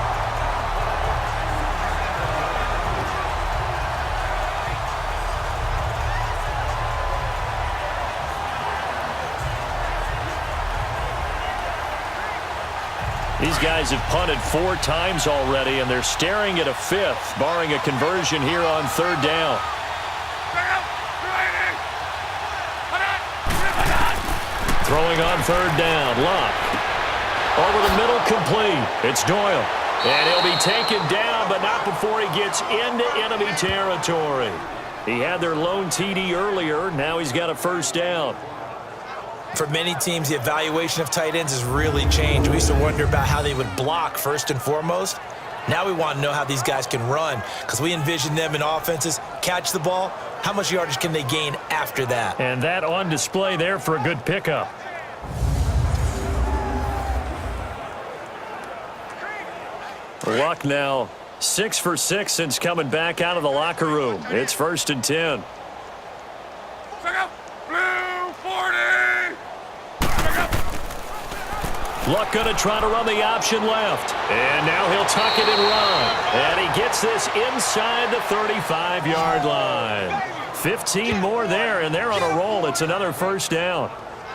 These guys have punted 4 times already, and they're staring at a 5th, barring a conversion here on 3rd down. Throwing on 3rd down, Luck. Over the middle, complete. It's Doyle. And he'll be taken down, but not before he gets into enemy territory. He had their lone TD earlier. Now he's got a 1st down. For many teams, the evaluation of tight ends has really changed. We used to wonder about how they would block first and foremost. Now we want to know how these guys can run because we envision them in offenses, catch the ball. How much yardage can they gain after that? And that on display there for a good pickup. Luck now 6 for 6 since coming back out of the locker room. It's 1st and 10. Luck going to try to run the option left. And now he'll tuck it and run. And he gets this inside the 35-yard line. 15 more there, and they're on a roll. It's another 1st down.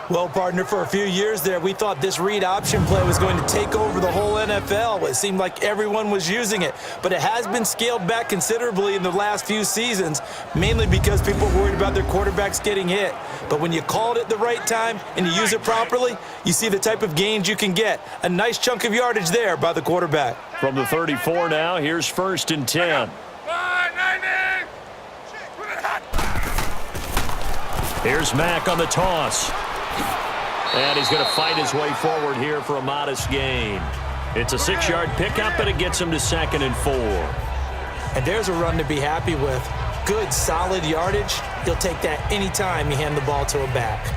Well, partner, for a few years there, we thought this read option play was going to take over the whole NFL. It seemed like everyone was using it, but it has been scaled back considerably in the last few seasons, mainly because people are worried about their quarterbacks getting hit. But when you call it at the right time and you use it properly, you see the type of gains you can get. A nice chunk of yardage there by the quarterback. From the 34 now, here's 1st and 10. Here's Mack on the toss. And he's going to fight his way forward here for a modest gain. It's a 6-yard pickup, and it gets him to 2nd and 4. And there's a run to be happy with. Good, solid yardage. You'll take that anytime you hand the ball to a back.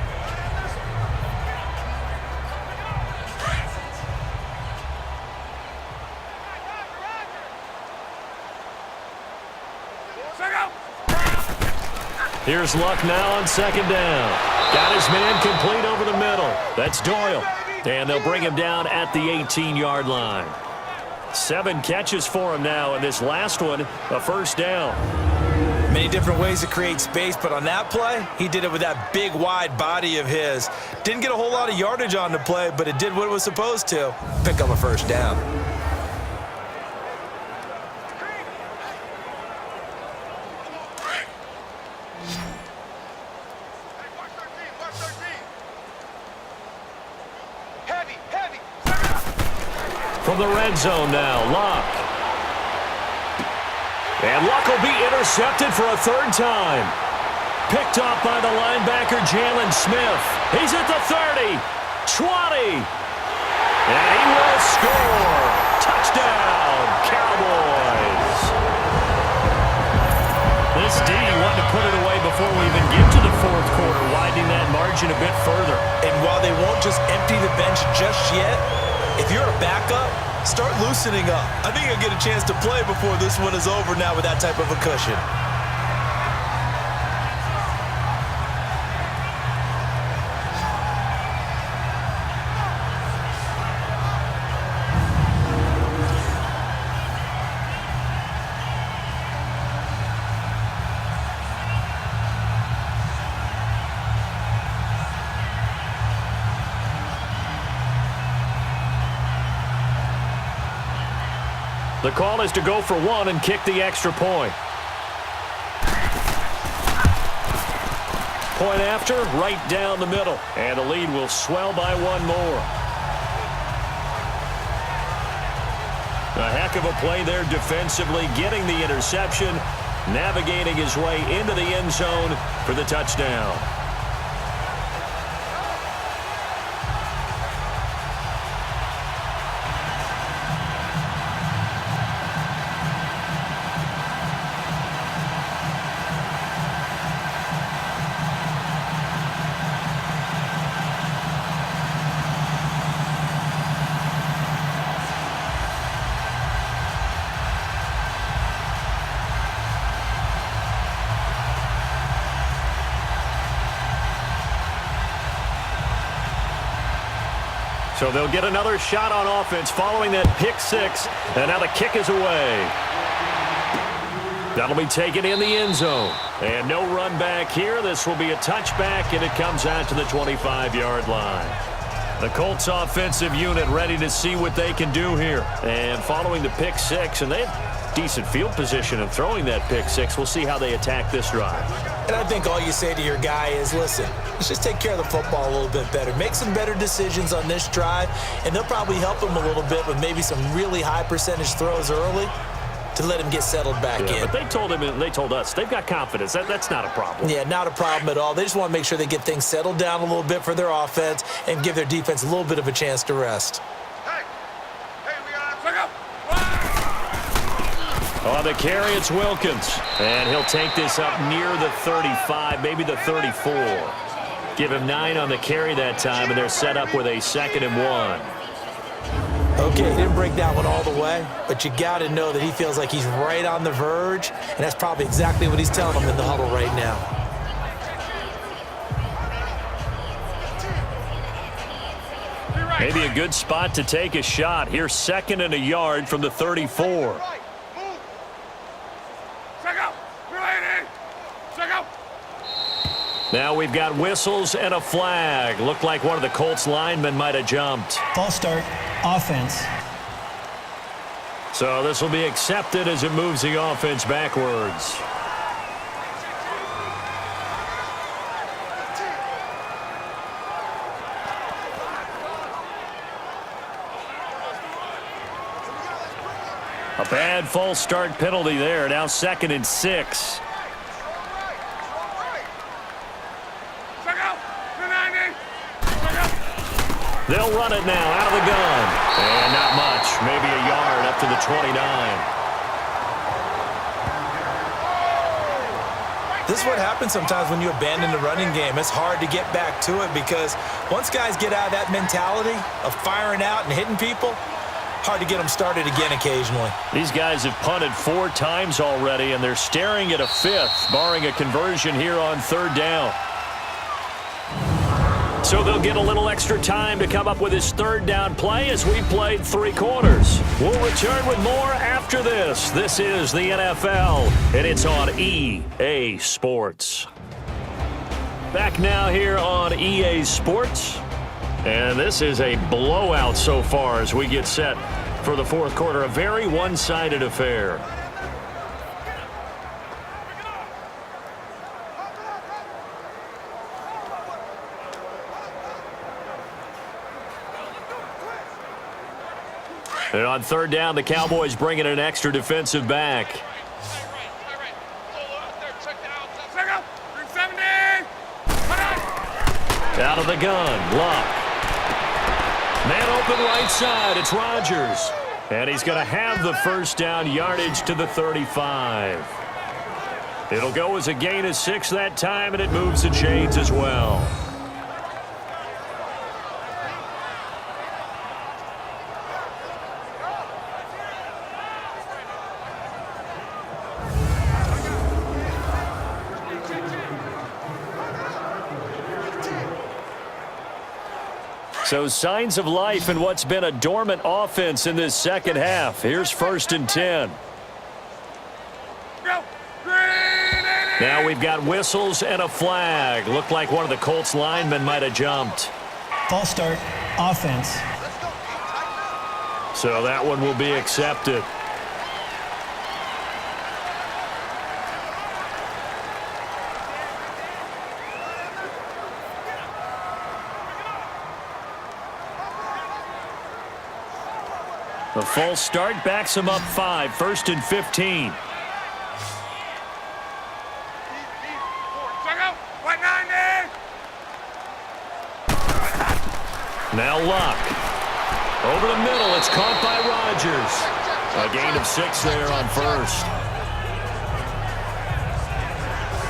Here's Luck now on 2nd down. Got his man complete over the middle. That's Doyle. And they'll bring him down at the 18-yard line. 7 catches for him now, and this last one, a 1st down. Many different ways to create space, but on that play, he did it with that big, wide body of his. Didn't get a whole lot of yardage on the play, but it did what it was supposed to. Pick up a 1st down. From the red zone now, Luck. And Luck will be intercepted for a 3rd time. Picked off by the linebacker, Jalen Smith. He's at the 30, 20. And he will score. Touchdown, Cowboys. This D wanted to put it away before we even get to the 4th quarter, widening that margin a bit further. And while they won't just empty the bench just yet, if you're a backup, start loosening up. I think you'll get a chance to play before this one is over now with that type of a cushion. The call is to go for 1 and kick the extra point. Point after, right down the middle. And the lead will swell by 1 more. A heck of a play there defensively, getting the interception, navigating his way into the end zone for the touchdown. So they'll get another shot on offense following that pick six. And now the kick is away. That'll be taken in the end zone. And no run back here. This will be a touchback, and it comes out to the 25-yard line. The Colts offensive unit ready to see what they can do here. And following the pick six, and they have decent field position in throwing that pick six. We'll see how they attack this drive. And I think all you say to your guy is, listen, let's just take care of the football a little bit better. Make some better decisions on this drive, and they'll probably help him a little bit with maybe some really high percentage throws early to let him get settled back in. But they told him, and they told us, they've got confidence. That's not a problem. Yeah, not a problem at all. They just want to make sure they get things settled down a little bit for their offense and give their defense a little bit of a chance to rest. On the carry, it's Wilkins. And he'll take this up near the 35, maybe the 34. Give him 9 on the carry that time, and they're set up with a 2nd and 1. Okay, he didn't break that one all the way, but you got to know that he feels like he's right on the verge, and that's probably exactly what he's telling them in the huddle right now. Maybe a good spot to take a shot. Here's 2nd and a yard from the 34. Now we've got whistles and a flag. Looked like one of the Colts linemen might have jumped. False start, offense. So this will be accepted as it moves the offense backwards. A bad false start penalty there. Now 2nd and 6. They'll run it now out of the gun. And not much. Maybe a yard up to the 29. This is what happens sometimes when you abandon the running game. It's hard to get back to it because once guys get out of that mentality of firing out and hitting people, hard to get them started again occasionally. These guys have punted 4 times already, and they're staring at a 5th, barring a conversion here on 3rd down. So they'll get a little extra time to come up with his 3rd down play as we played 3 quarters. We'll return with more after this. This is the NFL, and it's on EA Sports. Back now here on EA Sports. And this is a blowout so far as we get set for the 4th quarter. A very one-sided affair. And on 3rd down, the Cowboys bring in an extra defensive back. Out of the gun, Luck. Man open right side, it's Rodgers. And he's going to have the 1st down yardage to the 35. It'll go as a gain of 6 that time, and it moves the chains as well. So signs of life in what's been a dormant offense in this 2nd half. Here's 1st and 10. Now we've got whistles and a flag. Looked like one of the Colts linemen might have jumped. False start, offense. So that one will be accepted. The false start backs him up 5, 1st and 15. Now Luck. Over the middle, it's caught by Rodgers. A gain of 6 there on 1st.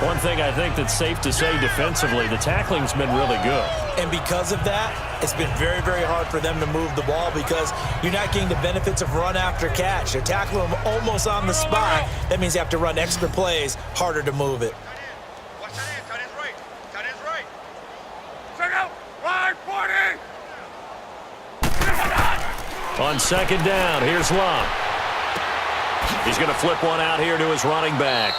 One thing I think that's safe to say defensively, the tackling's been really good. And because of that, it's been very, very hard for them to move the ball because you're not getting the benefits of run after catch. They're tackling them almost on the spot. That means you have to run extra plays, harder to move it. On second down, here's Love. He's going to flip one out here to his running back.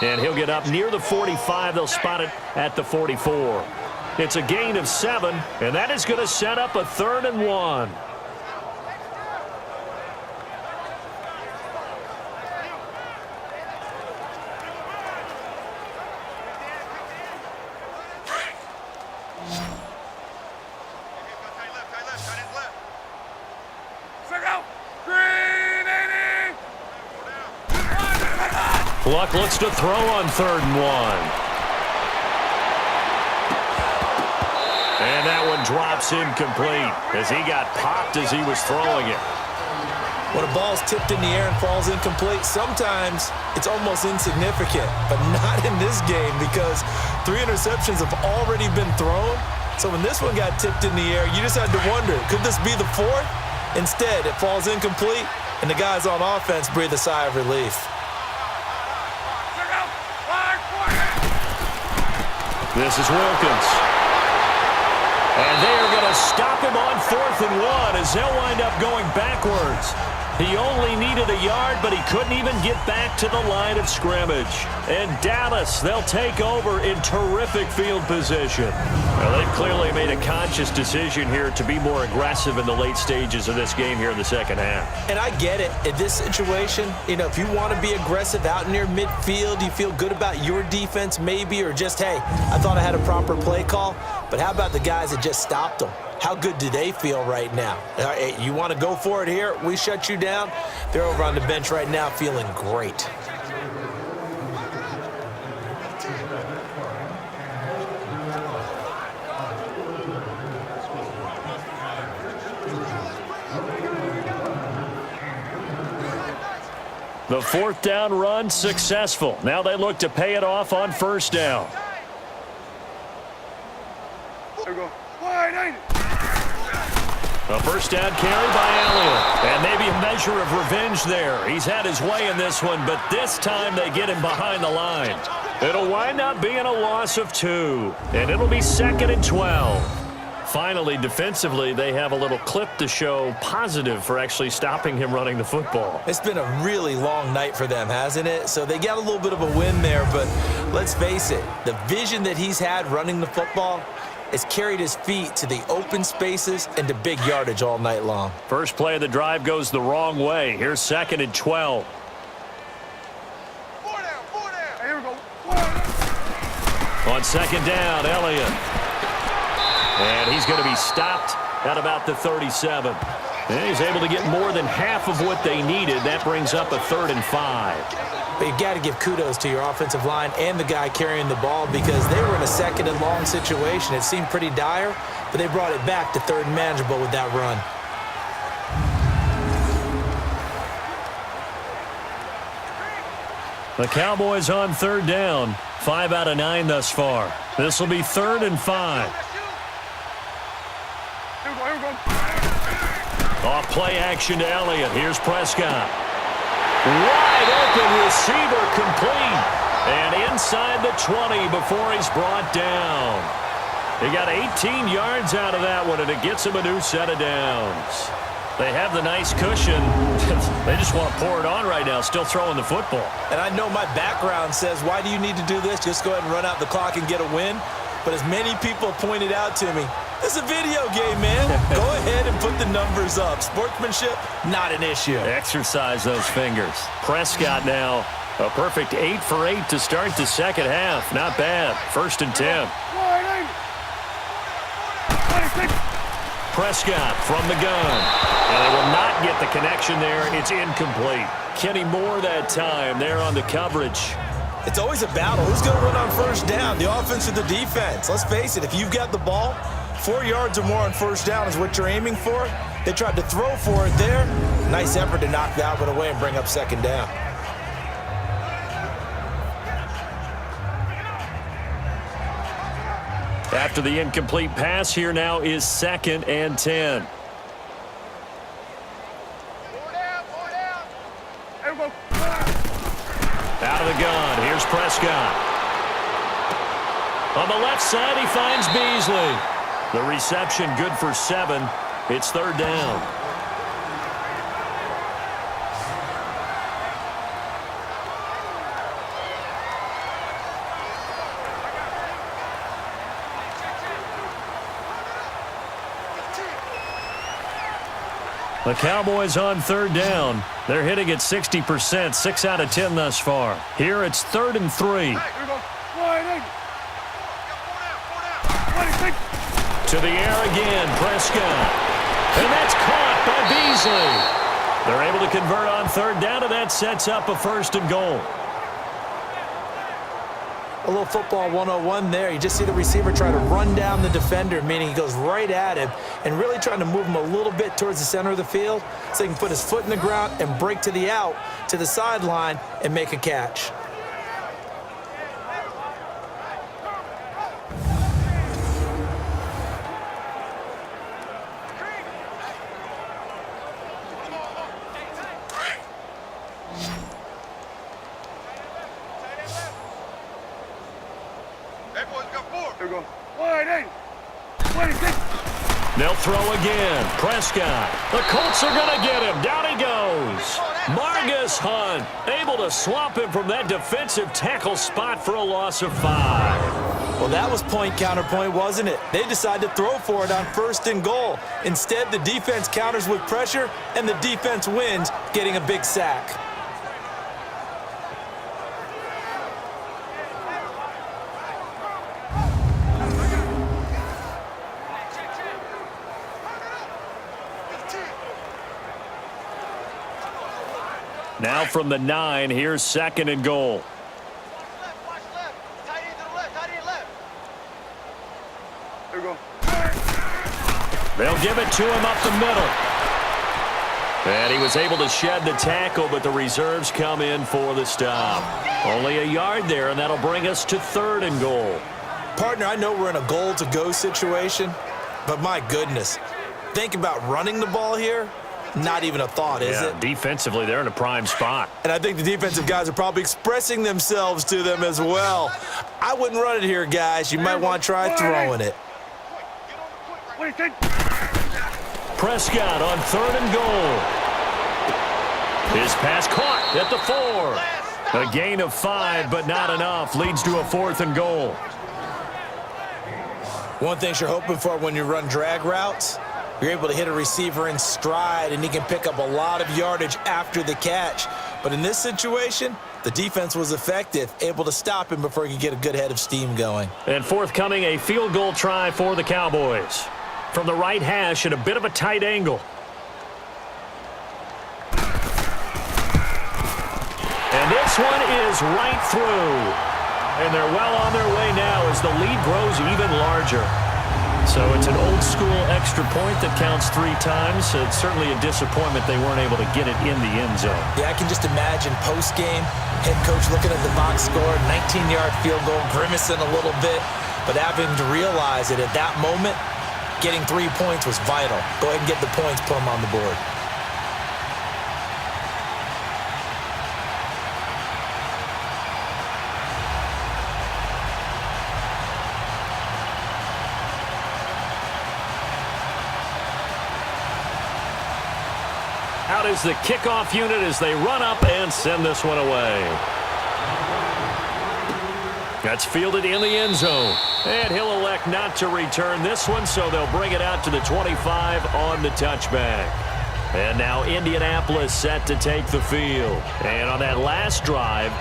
And he'll get up near the 45. They'll spot it at the 44. It's a gain of 7, and that is going to set up a 3rd and 1. Luck looks to throw on 3rd and 1. And that one drops incomplete as he got popped as he was throwing it. When a ball's tipped in the air and falls incomplete, sometimes it's almost insignificant, but not in this game because 3 interceptions have already been thrown. So when this one got tipped in the air, you just had to wonder, could this be the 4th? Instead, it falls incomplete, and the guys on offense breathe a sigh of relief. This is Wilkins. And they are going to stop him on 4th and 1 as they'll wind up going backwards. He only needed a yard, but he couldn't even get back to the line of scrimmage. And Dallas, they'll take over in terrific field position. Well, they've clearly made a conscious decision here to be more aggressive in the late stages of this game here in the second half. And I get it. In this situation, if you want to be aggressive out near midfield, you feel good about your defense maybe, or just, hey, I thought I had a proper play call. But how about the guys that just stopped them? How good do they feel right now? Hey, you want to go for it here? We shut you down. They're over on the bench right now feeling great. The 4th down run successful. Now they look to pay it off on 1st down. There we go. Wide. A 1st down carry by Elliott. And maybe a measure of revenge there. He's had his way in this one, but this time they get him behind the line. It'll wind up being a loss of 2. And it'll be 2nd and 12. Finally, defensively, they have a little clip to show positive for actually stopping him running the football. It's been a really long night for them, hasn't it? So they got a little bit of a win there, but let's face it, the vision that he's had running the football has carried his feet to the open spaces and to big yardage all night long. First play of the drive goes the wrong way. Here's 2nd and 12. 4 down. Here we go. 4 down. On 2nd down, Elliott. And he's going to be stopped at about the 37. And he's able to get more than half of what they needed. That brings up a 3rd and 5. But you've got to give kudos to your offensive line and the guy carrying the ball because they were in a 2nd and long situation. It seemed pretty dire, but they brought it back to 3rd and manageable with that run. The Cowboys on 3rd down. 5 out of 9 thus far. This will be 3rd and 5. Here we go. Off play action to Elliott. Here's Prescott. Wide open receiver complete. And inside the 20 before he's brought down. He got 18 yards out of that one, and it gets him a new set of downs. They have the nice cushion. They just want to pour it on right now, still throwing the football. And I know my background says, why do you need to do this? Just go ahead and run out the clock and get a win. But as many people pointed out to me, this is a video game, man. Go ahead and put the numbers up. Sportsmanship, not an issue. Exercise those fingers. Prescott now, a perfect 8 for 8 to start the second half. Not bad. 1st and 10. Prescott from the gun. And they will not get the connection there. It's incomplete. Kenny Moore that time there on the coverage. It's always a battle. Who's going to win on 1st down, the offense or the defense? Let's face it, if you've got the ball, 4 yards or more on 1st down is what you're aiming for. They tried to throw for it there. Nice effort to knock that one away and bring up 2nd down. After the incomplete pass, here now is 2nd and 10. 4 down. Here we go. Out of the gun, here's Prescott. On the left side, he finds Beasley. The reception good for 7. It's 3rd down. The Cowboys on third down. They're hitting at 60%, 6 out of 10 thus far. Here it's 3rd and 3. To the air again, Prescott. And that's caught by Beasley. They're able to convert on third down, and that sets up a 1st and goal. A little football 101 there. You just see the receiver try to run down the defender, meaning he goes right at him and really trying to move him a little bit towards the center of the field so he can put his foot in the ground and break to the out, to the sideline, and make a catch. They'll throw again. Prescott. The Colts are going to get him. Down he goes. Margus Hunt able to swamp him from that defensive tackle spot for a loss of 5. Well, that was point counterpoint, wasn't it? They decided to throw for it on 1st and goal. Instead, the defense counters with pressure, and the defense wins, getting a big sack. Now from the 9, here's 2nd and goal. They'll give it to him up the middle. And he was able to shed the tackle, but the reserves come in for the stop. Only a yard there, and that'll bring us to 3rd and goal. Partner, I know we're in a goal-to-go situation, but my goodness, think about running the ball here. Not even a thought, is it? Defensively, they're in a prime spot. And I think the defensive guys are probably expressing themselves to them as well. I wouldn't run it here, guys. You might want to try throwing it. Prescott on 3rd and goal. His pass caught at the 4. A gain of 5, but not enough. Leads to a 4th and goal. One thing you're hoping for when you run drag routes, you're able to hit a receiver in stride, and he can pick up a lot of yardage after the catch. But in this situation, the defense was effective, able to stop him before he could get a good head of steam going. And forthcoming, a field goal try for the Cowboys. From the right hash at a bit of a tight angle. And this one is right through. And they're well on their way now as the lead grows even larger. So it's an old-school extra point that counts 3 times. It's certainly a disappointment they weren't able to get it in the end zone. Yeah, I can just imagine post-game, head coach looking at the box score, 19-yard field goal, grimacing a little bit, but having to realize that at that moment, getting 3 points was vital. Go ahead and get the points, put them on the board. Out is the kickoff unit as they run up and send this one away. That's fielded in the end zone. And he'll elect not to return this one, so they'll bring it out to the 25 on the touchback. And now Indianapolis set to take the field. And on that last drive,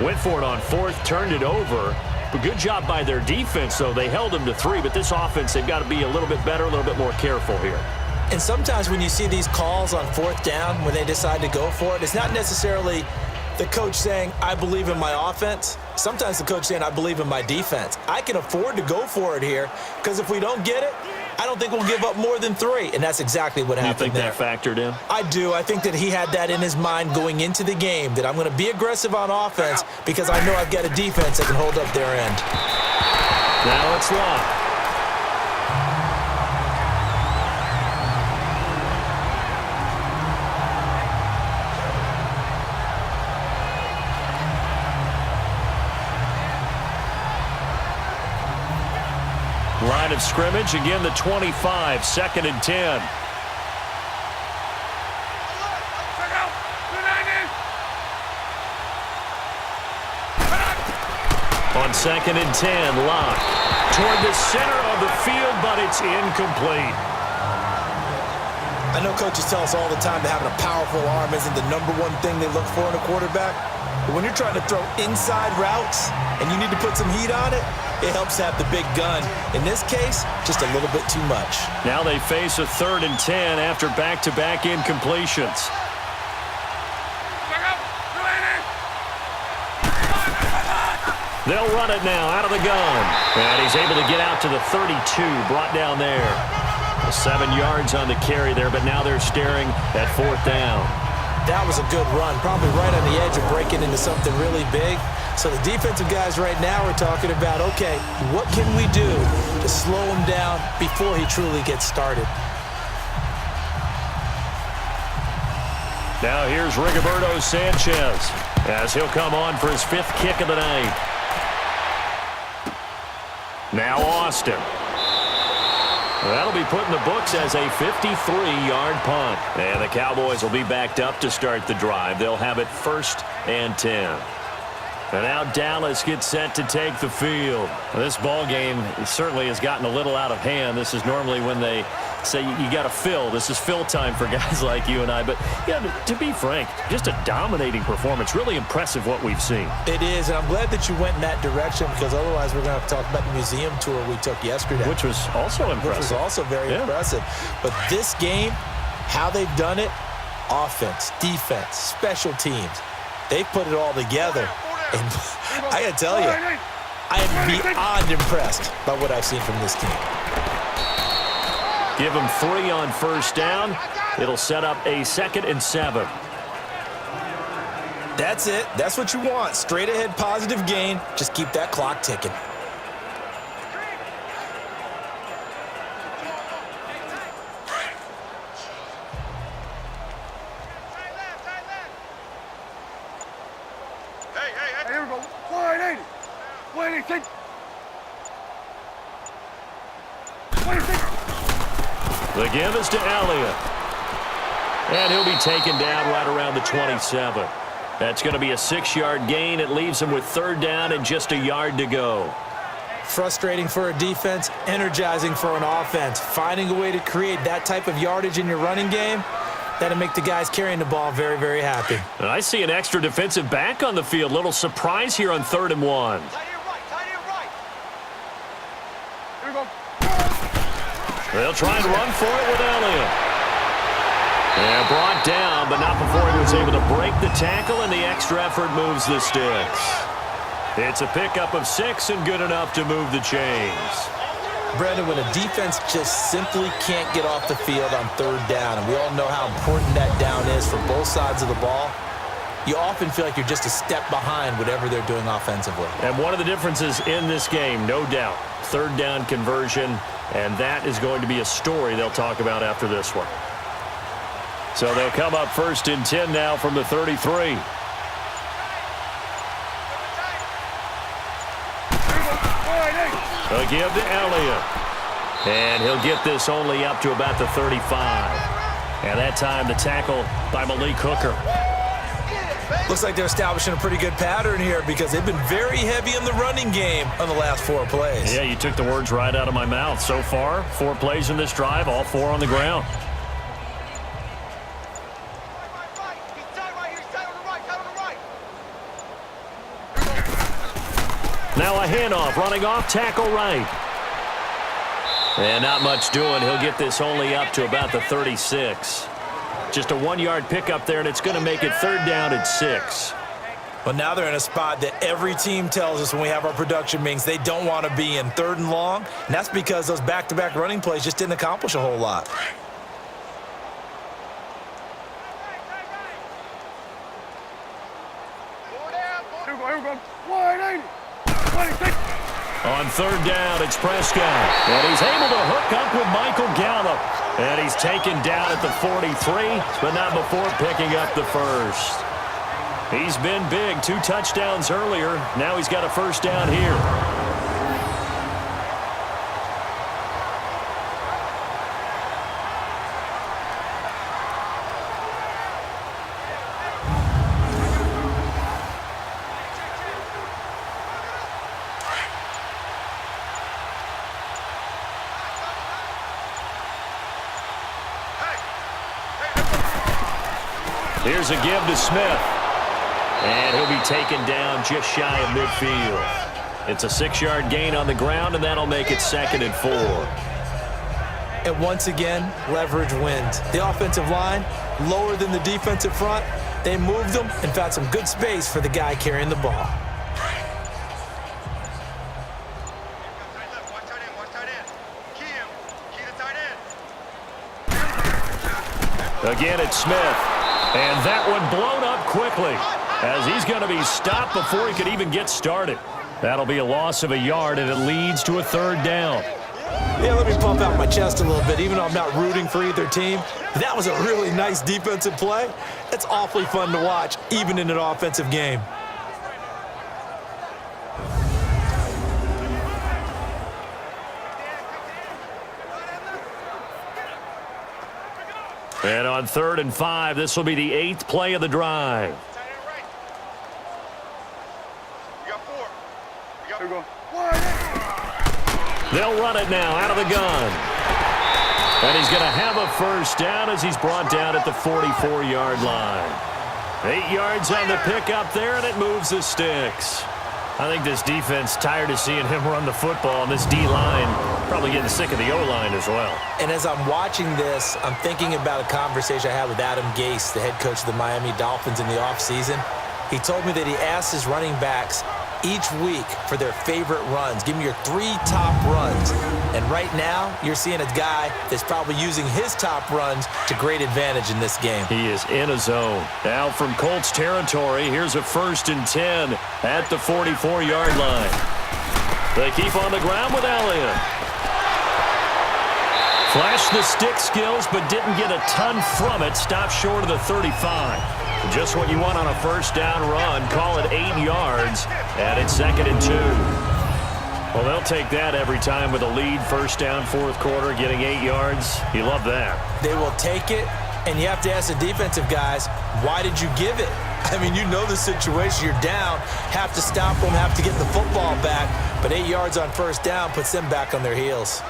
went for it on 4th, turned it over. But good job by their defense, though. They held them to 3, but this offense, they've got to be a little bit better, a little bit more careful here. And sometimes when you see these calls on 4th down, when they decide to go for it, it's not necessarily the coach saying, I believe in my offense. Sometimes the coach saying, I believe in my defense. I can afford to go for it here because if we don't get it, I don't think we'll give up more than 3. And that's exactly what happened there. You think that factored in? I do. I think that he had that in his mind going into the game, that I'm going to be aggressive on offense because I know I've got a defense that can hold up their end. Now it's locked. Line of scrimmage, again the 25, 2nd and 10. On 2nd and 10, Locke toward the center of the field, but it's incomplete. I know coaches tell us all the time that having a powerful arm isn't the number one thing they look for in a quarterback. But when you're trying to throw inside routes and you need to put some heat on it, it helps have the big gun. In this case, just a little bit too much. Now they face a 3rd and 10 after back-to-back incompletions. They'll run it now out of the gun. And he's able to get out to the 32, brought down there. 7 yards on the carry there, but now they're staring at 4th down. That was a good run, probably right on the edge of breaking into something really big. So the defensive guys right now are talking about, okay, what can we do to slow him down before he truly gets started? Now here's Rigoberto Sanchez as he'll come on for his 5th kick of the night. Now Austin. That'll be put in the books as a 53-yard punt. And the Cowboys will be backed up to start the drive. They'll have it 1st and 10. And now Dallas gets set to take the field. This ball game certainly has gotten a little out of hand. This is normally when they say you got to fill. This is fill time for guys like you and I. But, yeah, to be frank, just a dominating performance. Really impressive what we've seen. It is, and I'm glad that you went in that direction because otherwise we're going to have to talk about the museum tour we took yesterday. Which was also impressive. Which was also very impressive. But this game, how they've done it, offense, defense, special teams, they've put it all together. And I got to tell you, I am beyond impressed by what I've seen from this team. Give them 3 on 1st down. It'll set up a 2nd and 7. That's it. That's what you want. Straight ahead positive gain. Just keep that clock ticking. Here we go. 180. 186. 26. The give is to Elliott. And he'll be taken down right around the 27. That's going to be a 6-yard gain. It leaves him with 3rd down and just a yard to go. Frustrating for a defense, energizing for an offense. Finding a way to create that type of yardage in your running game, that'll make the guys carrying the ball very, very happy. And I see an extra defensive back on the field. Little surprise here on 3rd and 1. Here we go. They'll try and run for it with Elliott. And brought down, but not before he was able to break the tackle, and the extra effort moves the sticks. It's a pickup of 6 and good enough to move the chains. Brandon, when a defense just simply can't get off the field on 3rd down, and we all know how important that down is for both sides of the ball, you often feel like you're just a step behind whatever they're doing offensively. And one of the differences in this game, no doubt, 3rd down conversion, and that is going to be a story they'll talk about after this one. So they'll come up 1st and 10 now from the 33. They'll give to Elliott. And he'll get this only up to about the 35. And that time the tackle by Malik Hooker. Looks like they're establishing a pretty good pattern here because they've been very heavy in the running game on the last 4 plays. Yeah, you took the words right out of my mouth. So far, 4 plays in this drive, all 4 on the ground. Now a handoff, running off, tackle right. And not much doing. He'll get this only up to about the 36. Just a 1-yard pickup there, and it's going to make it 3rd down and 6. Well, now they're in a spot that every team tells us when we have our production meetings they don't want to be in, 3rd and long. And that's because those back-to-back running plays just didn't accomplish a whole lot. Here we go. 180. 26. On 3rd down, it's Prescott. And he's able to hook up with Michael Gallup. And he's taken down at the 43, but not before picking up the 1st. He's been big, 2 touchdowns earlier. Now he's got a 1st down here. Here's a give to Smith. And he'll be taken down just shy of midfield. It's a 6-yard gain on the ground, and that'll make it 2nd and 4. And once again, leverage wins. The offensive line, lower than the defensive front. They moved them and found some good space for the guy carrying the ball. Again, it's Smith. And that one blown up quickly as he's going to be stopped before he could even get started. That'll be a loss of a yard, and it leads to a 3rd down. Yeah, let me pump out my chest a little bit, even though I'm not rooting for either team. That was a really nice defensive play. It's awfully fun to watch, even in an offensive game. And on 3rd and 5, this will be the 8th play of the drive. They'll run it now out of the gun. And he's going to have a 1st down as he's brought down at the 44-yard line. 8 yards on the pickup there, and it moves the sticks. I think this defense tired of seeing him run the football, and this D-line probably getting sick of the O-line as well. And as I'm watching this, I'm thinking about a conversation I had with Adam Gase, the head coach of the Miami Dolphins in the offseason. He told me that he asked his running backs each week for their favorite runs. Give me your 3 top runs. And right now, you're seeing a guy that's probably using his top runs to great advantage in this game. He is in a zone. Now from Colts territory, here's a 1st and 10 at the 44-yard line. They keep on the ground with Elliott. Flashed the stick skills, but didn't get a ton from it. Stopped short of the 35. Just what you want on a 1st down run. Call it 8 yards, and it's 2nd and 2. Well, they'll take that every time with a lead. 1st down, 4th quarter, getting 8 yards. You love that. They will take it, and you have to ask the defensive guys, why did you give it? I mean, you know the situation. You're down, have to stop them, have to get the football back, but 8 yards on 1st down puts them back on their heels.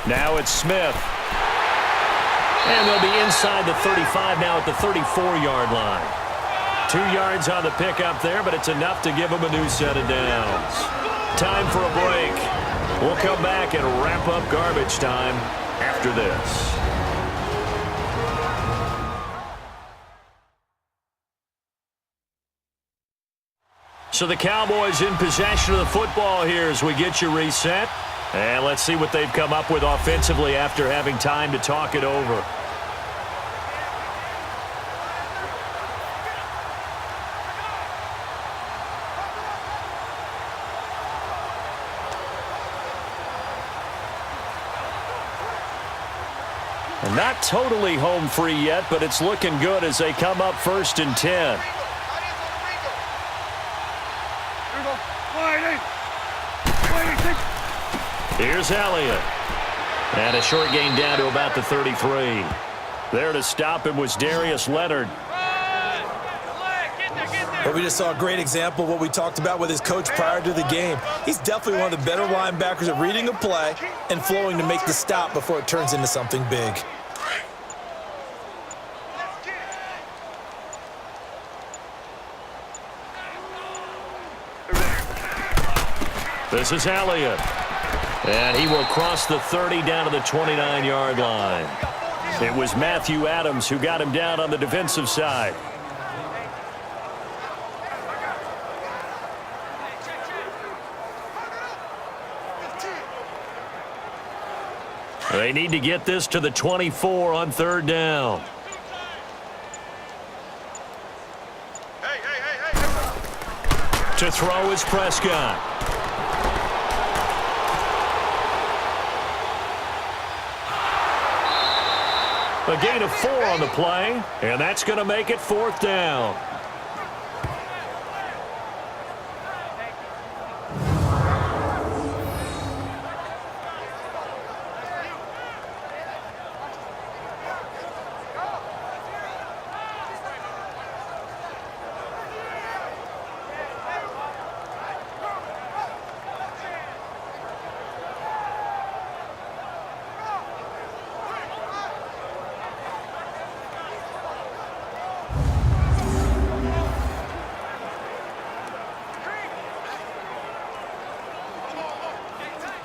Now it's Smith. And they'll be inside the 35 now at the 34-yard line. 2 yards on the pickup there, but it's enough to give them a new set of downs. Time for a break. We'll come back and wrap up garbage time after this. So the Cowboys in possession of the football here as we get you reset. And let's see what they've come up with offensively after having time to talk it over. And not totally home free yet, but it's looking good as they come up 1st and 10. Here's Elliott. And a short gain down to about the 33. There to stop him was Darius Leonard. But we just saw a great example of what we talked about with his coach prior to the game. He's definitely one of the better linebackers at reading a play and flowing to make the stop before it turns into something big. This is Elliott. And he will cross the 30 down to the 29-yard line. It was Matthew Adams who got him down on the defensive side. They need to get this to the 24 on 3rd down. To throw is Prescott. A gain of 4 on the play, and that's going to make it 4th down.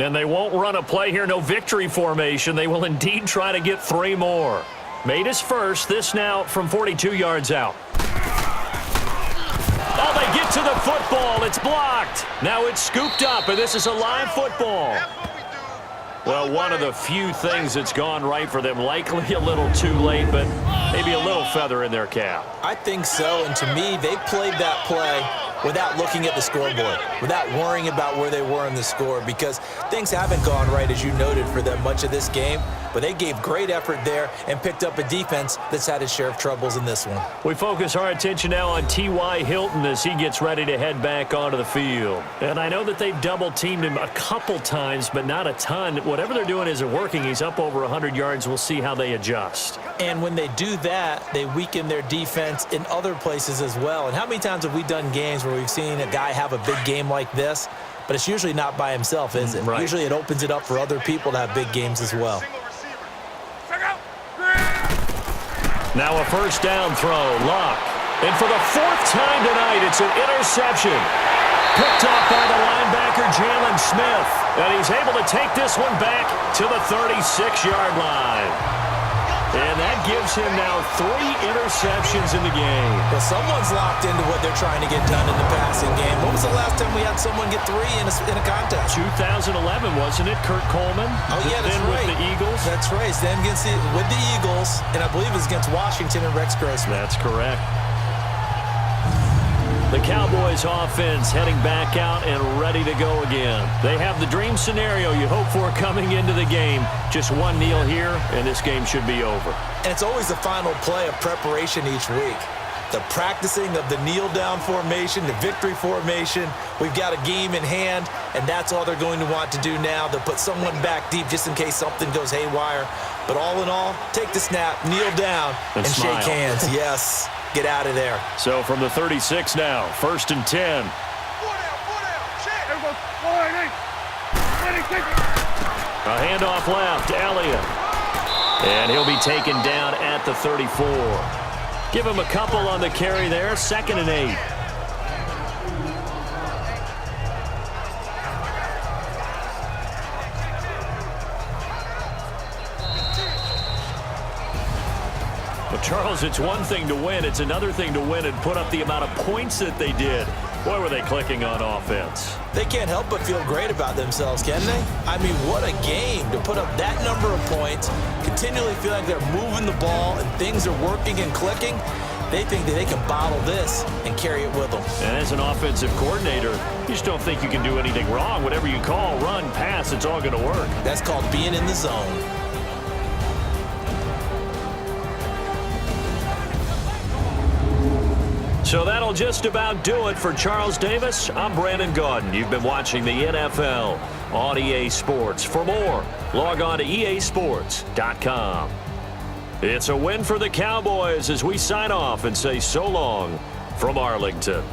And they won't run a play here, no victory formation. They will indeed try to get 3 more. Made his first, this now from 42 yards out. Oh, they get to the football. It's blocked. Now it's scooped up, and this is a live football. Well, one of the few things that's gone right for them. Likely a little too late, but maybe a little feather in their cap. I think so, and to me, they played that play without looking at the scoreboard, without worrying about where they were in the score, because things haven't gone right, as you noted, for them much of this game. But they gave great effort there and picked up a defense that's had its share of troubles in this one. We focus our attention now on T.Y. Hilton as he gets ready to head back onto the field. And I know that they've double-teamed him a couple times, but not a ton. Whatever they're doing isn't working. He's up over 100 yards. We'll see how they adjust. And when they do that, they weaken their defense in other places as well. And how many times have we done games where we've seen a guy have a big game like this? But it's usually not by himself, is it? Right. Usually it opens it up for other people to have big games as well. Now a first down throw, Luck. And for the 4th time tonight, it's an interception. Picked off by the linebacker, Jalen Smith. And he's able to take this one back to the 36-yard line. And that gives him now 3 interceptions in the game. Well, someone's locked into what they're trying to get done in the passing game. When was the last time we had someone get 3 in a contest? 2011, wasn't it, Kurt Coleman? Oh, yeah, that's then right. with the Eagles. That's right. Then with the Eagles, and I believe it was against Washington and Rex Grossman. That's correct. The Cowboys offense heading back out and ready to go again. They have the dream scenario you hope for coming into the game. Just one kneel here, and this game should be over. And it's always the final play of preparation each week. The practicing of the kneel-down formation, the victory formation. We've got a game in hand, and that's all they're going to want to do now. They'll put someone back deep just in case something goes haywire. But all in all, take the snap, kneel down, and shake hands. Yes. Get out of there. So from the 36 now, 1st and 10. A handoff left, Elliott. And he'll be taken down at the 34. Give him a couple on the carry there, 2nd and 8. Charles, it's one thing to win. It's another thing to win and put up the amount of points that they did. Boy, were they clicking on offense. They can't help but feel great about themselves, can they? I mean, what a game to put up that number of points, continually feel like they're moving the ball and things are working and clicking. They think that they can bottle this and carry it with them. And as an offensive coordinator, you just don't think you can do anything wrong. Whatever you call, run, pass, it's all going to work. That's called being in the zone. So that'll just about do it for Charles Davis. I'm Brandon Gaudin. You've been watching the NFL on EA Sports. For more, log on to easports.com. It's a win for the Cowboys as we sign off and say so long from Arlington.